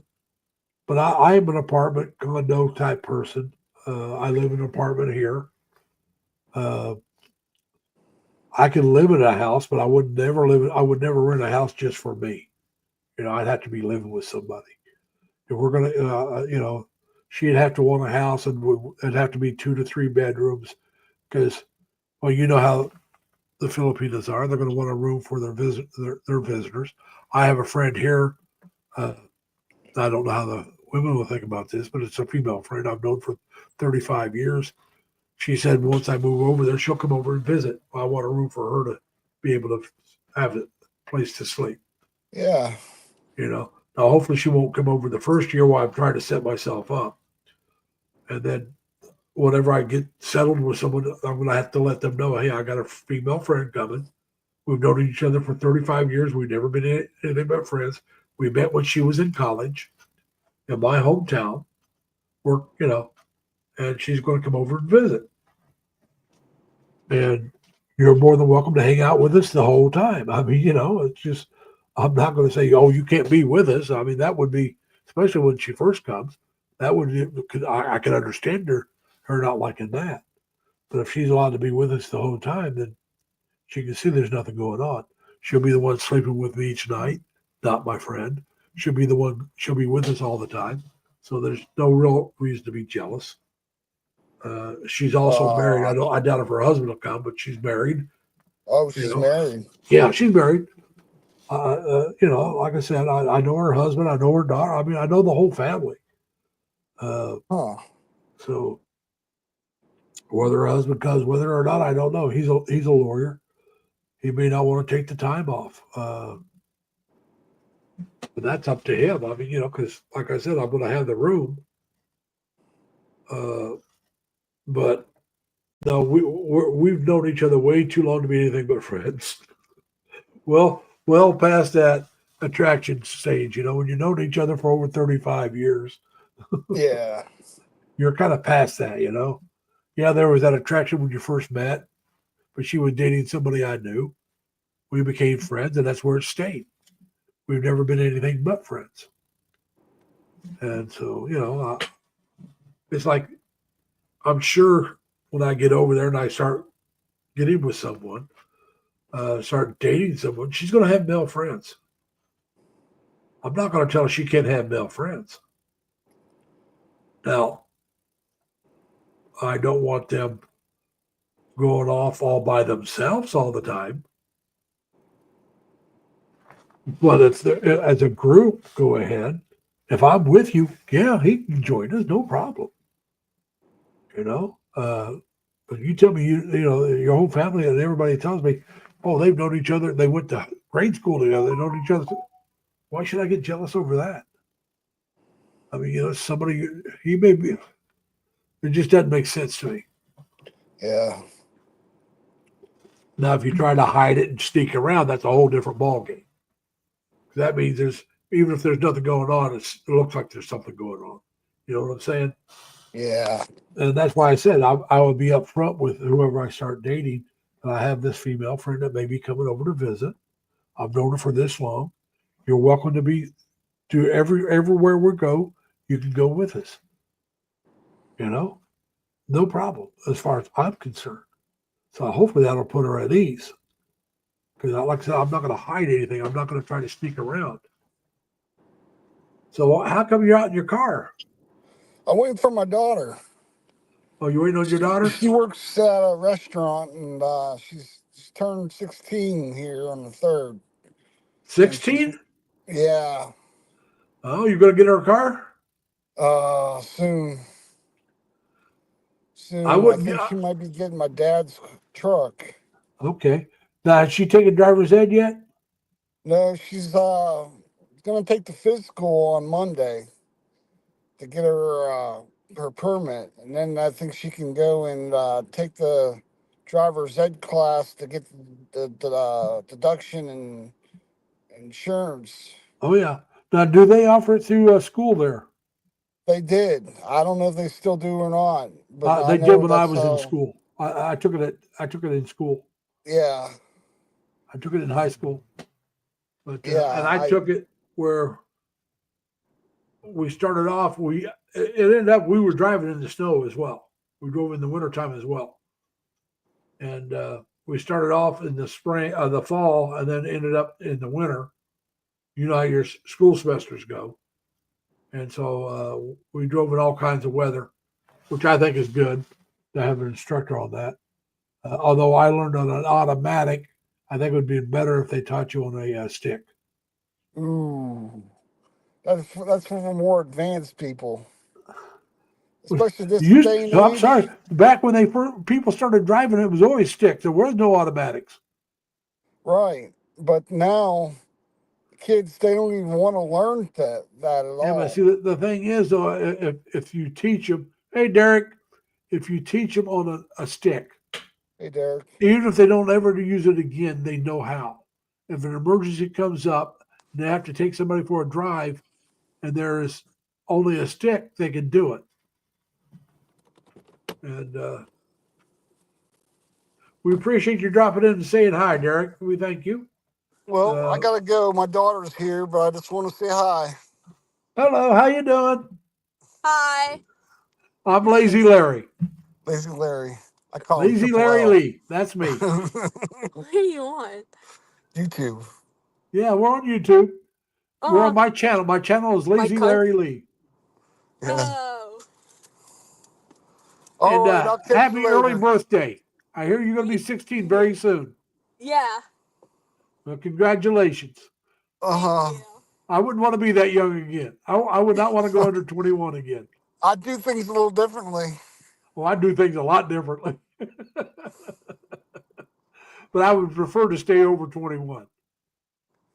but I am an apartment condo type person. I live in an apartment here. Uh, I can live in a house, but I would never live. I would never rent a house just for me. I'd have to be living with somebody. If we're gonna, she'd have to want a house, and it'd have to be 2 to 3 bedrooms because, well, you know how the Filipinos are. They're going to want a room for their visitors. I have a friend here. Uh, I don't know how the women will think about this, but it's a female friend I've known for 35 years. She said once I move over there, she'll come over and visit. I want a room for her to be able to have a place to sleep. Yeah. Now hopefully she won't come over the first year while I'm trying to set myself up. And then whenever I get settled with someone, I'm going to have to let them know, hey, I got a female friend coming. We've known each other for 35 years. We've never been anything but friends. We met when she was in college in my hometown. And she's going to come over and visit. And you're more than welcome to hang out with us the whole time. I mean, it's just, I'm not going to say, oh, you can't be with us. I mean, that would be, especially when she first comes, that would, I can understand her not liking that. But if she's allowed to be with us the whole time, then she can see there's nothing going on. She'll be the one sleeping with me each night, not my friend. She'll be with us all the time. So there's no real reason to be jealous. She's also married. I doubt if her husband will come, but she's married. Oh, she's married. Yeah, she's married. Like I said, I know her husband. I know her daughter. I mean, I know the whole family. So whether her husband comes with her or not, I don't know. He's a lawyer. He may not want to take the time off. But that's up to him. I mean, because like I said, I'm going to have the room. But no, we've known each other way too long to be anything but friends. Well past that attraction stage. When you've known each other for over 35 years. Yeah. You're kind of past that, Yeah, there was that attraction when you first met, but she was dating somebody I knew. We became friends, and that's where it stayed. We've never been anything but friends. And so, it's like, I'm sure when I get over there and I start getting with someone, start dating someone, she's going to have male friends. I'm not going to tell her she can't have male friends. Now, I don't want them going off all by themselves all the time. But as a group, go ahead. If I'm with you, yeah, he can join us, no problem. But you tell me, your whole family and everybody tells me, oh, they've known each other. They went to grade school together. They known each other. Why should I get jealous over that? I mean, somebody, he may be, it just doesn't make sense to me. Yeah. Now, if you try to hide it and sneak around, that's a whole different ballgame. That means even if there's nothing going on, it looks like there's something going on. You know what I'm saying? Yeah. And that's why I said I would be upfront with whoever I start dating. And I have this female friend that may be coming over to visit. I've known her for this long. You're welcome to be to everywhere we go. You can go with us. No problem as far as I'm concerned. So hopefully that'll put her at ease. Because like I said, I'm not going to hide anything. I'm not going to try to sneak around. So how come you're out in your car? I'm waiting for my daughter. Oh, you waiting on your daughter? She works at a restaurant, and she's turned 16 here on the 3rd. 16? Yeah. Oh, you're going to get her a car? Soon. I think she might be getting my dad's truck. Okay. Now, has she taken driver's ed yet? No, she's gonna take the physical on Monday to get her permit, and then I think she can go and take the driver's ed class to get the deduction and insurance. Oh, yeah. Now, do they offer it through school there? They did. I don't know if they still do or not, but They did when I was in school. I took it in school. Yeah. I took it in high school. But Yeah, and I took it where we started off. It ended up we were driving in the snow as well. We drove in the wintertime as well, and we started off in the spring, the fall, and then ended up in the winter. You know how your school semesters go, and so we drove in all kinds of weather, which I think is good to have an instructor on that. Although I learned on an automatic, I think it would be better if they taught you on a stick. Ooh, that's for more advanced people, especially this day and age. I'm sorry. Back when people started driving, it was always sticks. There was no automatics. Right, but now kids, they don't even want to learn that at all. Yeah, but see, the thing is, though, if you teach them, Hey, Derek, if you teach them on a stick, Hey, Derek. even if they don't ever use it again, they know how. If an emergency comes up, they have to take somebody for a drive, and there is only a stick, they can do it. And we appreciate you dropping in and saying hi, Derek. We thank you. Well, I gotta go. My daughter's here, but I just want to say hi. Hello, how you doing? Hi. I'm Lazy Larry. Lazy Larry. I call him Lazy Triple Larry L. Lee. That's me. What do you want? YouTube. Yeah, we're on YouTube. We're on Oh, my channel. My channel is Lazy cousin? Larry Lee. Yeah. Oh. And All right, I'll catch happy you early later. birthday. I hear you're going to be 16 very soon. Yeah. Well, congratulations. Uh-huh. Thank you. I wouldn't want to be that young again. I would not want to go under 21 again. I do things a little differently. Well, I do things a lot differently. But I would prefer to stay over 21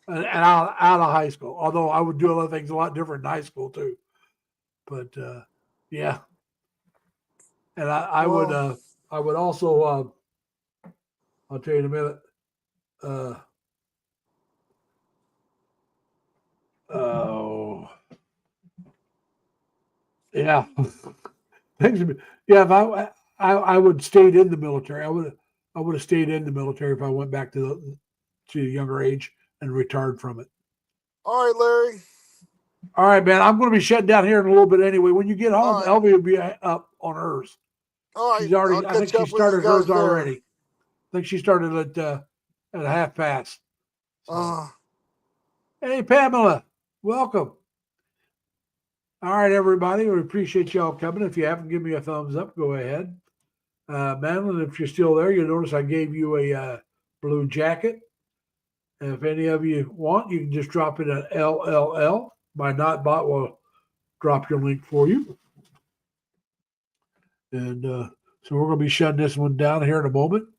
and out of high school. Although I would do a lot of things a lot different in high school too. But yeah, and I Well, would also I'll tell you in a minute. Oh yeah, things. Yeah, if I would stayed in the military. I would have stayed in the military if I went back to a younger age and retired from it. all right, Larry. All right, man. I'm going to be shutting down here in a little bit anyway. When you get home, All right. Elvie will be up on hers. All right. She's already. I'll I think catch she up with you started guys hers there. already. I think she started at a half past. So, hey, Pamela, welcome. All right, everybody. We appreciate y'all coming. If you haven't given me a thumbs up, go ahead. Madeline, if you're still there, you'll notice I gave you a blue jacket. And if any of you want, you can just drop it at LLL. My Notbot will drop your link for you. And so we're going to be shutting this one down here in a moment.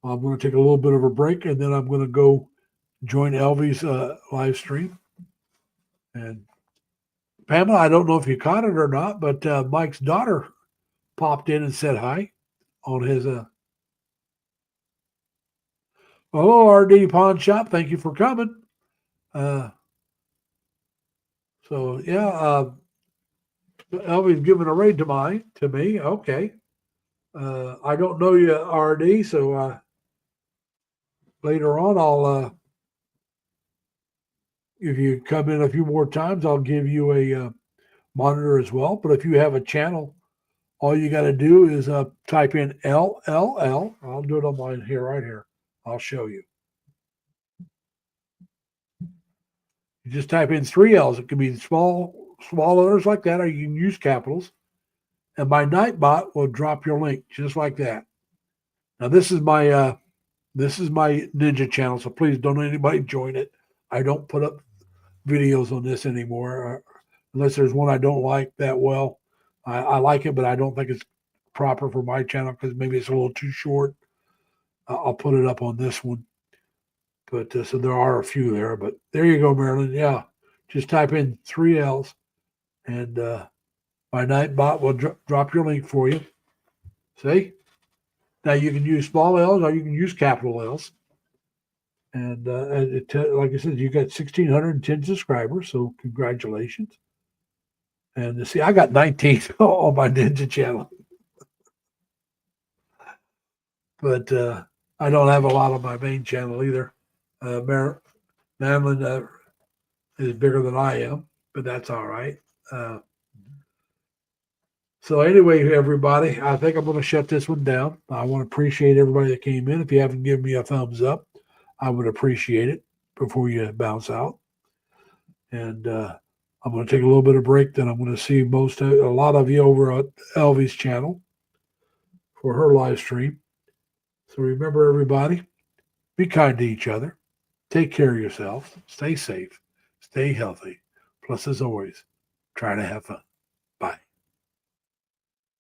I'm going to take a little bit of a break, and then I'm going to go join Elvie's live stream. And Pamela, I don't know if you caught it or not, but Mike's daughter popped in and said hi on his. Hello, RD Pawn Shop. Thank you for coming. So yeah, Elvie's giving a raid to me. Okay. I don't know you, RD. So later on, I'll if you come in a few more times, I'll give you a monitor as well. But if you have a channel, all you got to do is type in LLL. I'll do it on mine here, right here. I'll show you. You just type in 3 L's. It can be small letters like that, or you can use capitals. And my Nightbot will drop your link just like that. Now this is my Ninja channel, so please don't anybody join it. I don't put up videos on this anymore, unless there's one I don't like that well. I like it, but I don't think it's proper for my channel because maybe it's a little too short. I'll put it up on this one. But so there are a few there. But there you go, Marilyn. Yeah, just type in 3 L's, and my Nightbot will drop your link for you. See? Now you can use small L's or you can use capital L's. And like I said, you got 1,610 subscribers, so congratulations. And see, I got 19 on my Ninja channel, but I don't have a lot on my main channel either. Madeline is bigger than I am, but that's all right. So anyway, everybody, I think I'm going to shut this one down. I want to appreciate everybody that came in. If you haven't given me a thumbs up, I would appreciate it before you bounce out. And I'm going to take a little bit of break. Then I'm going to see a lot of you over at Elvie's channel for her live stream. So remember, everybody, be kind to each other. Take care of yourselves. Stay safe. Stay healthy. Plus, as always, try to have fun.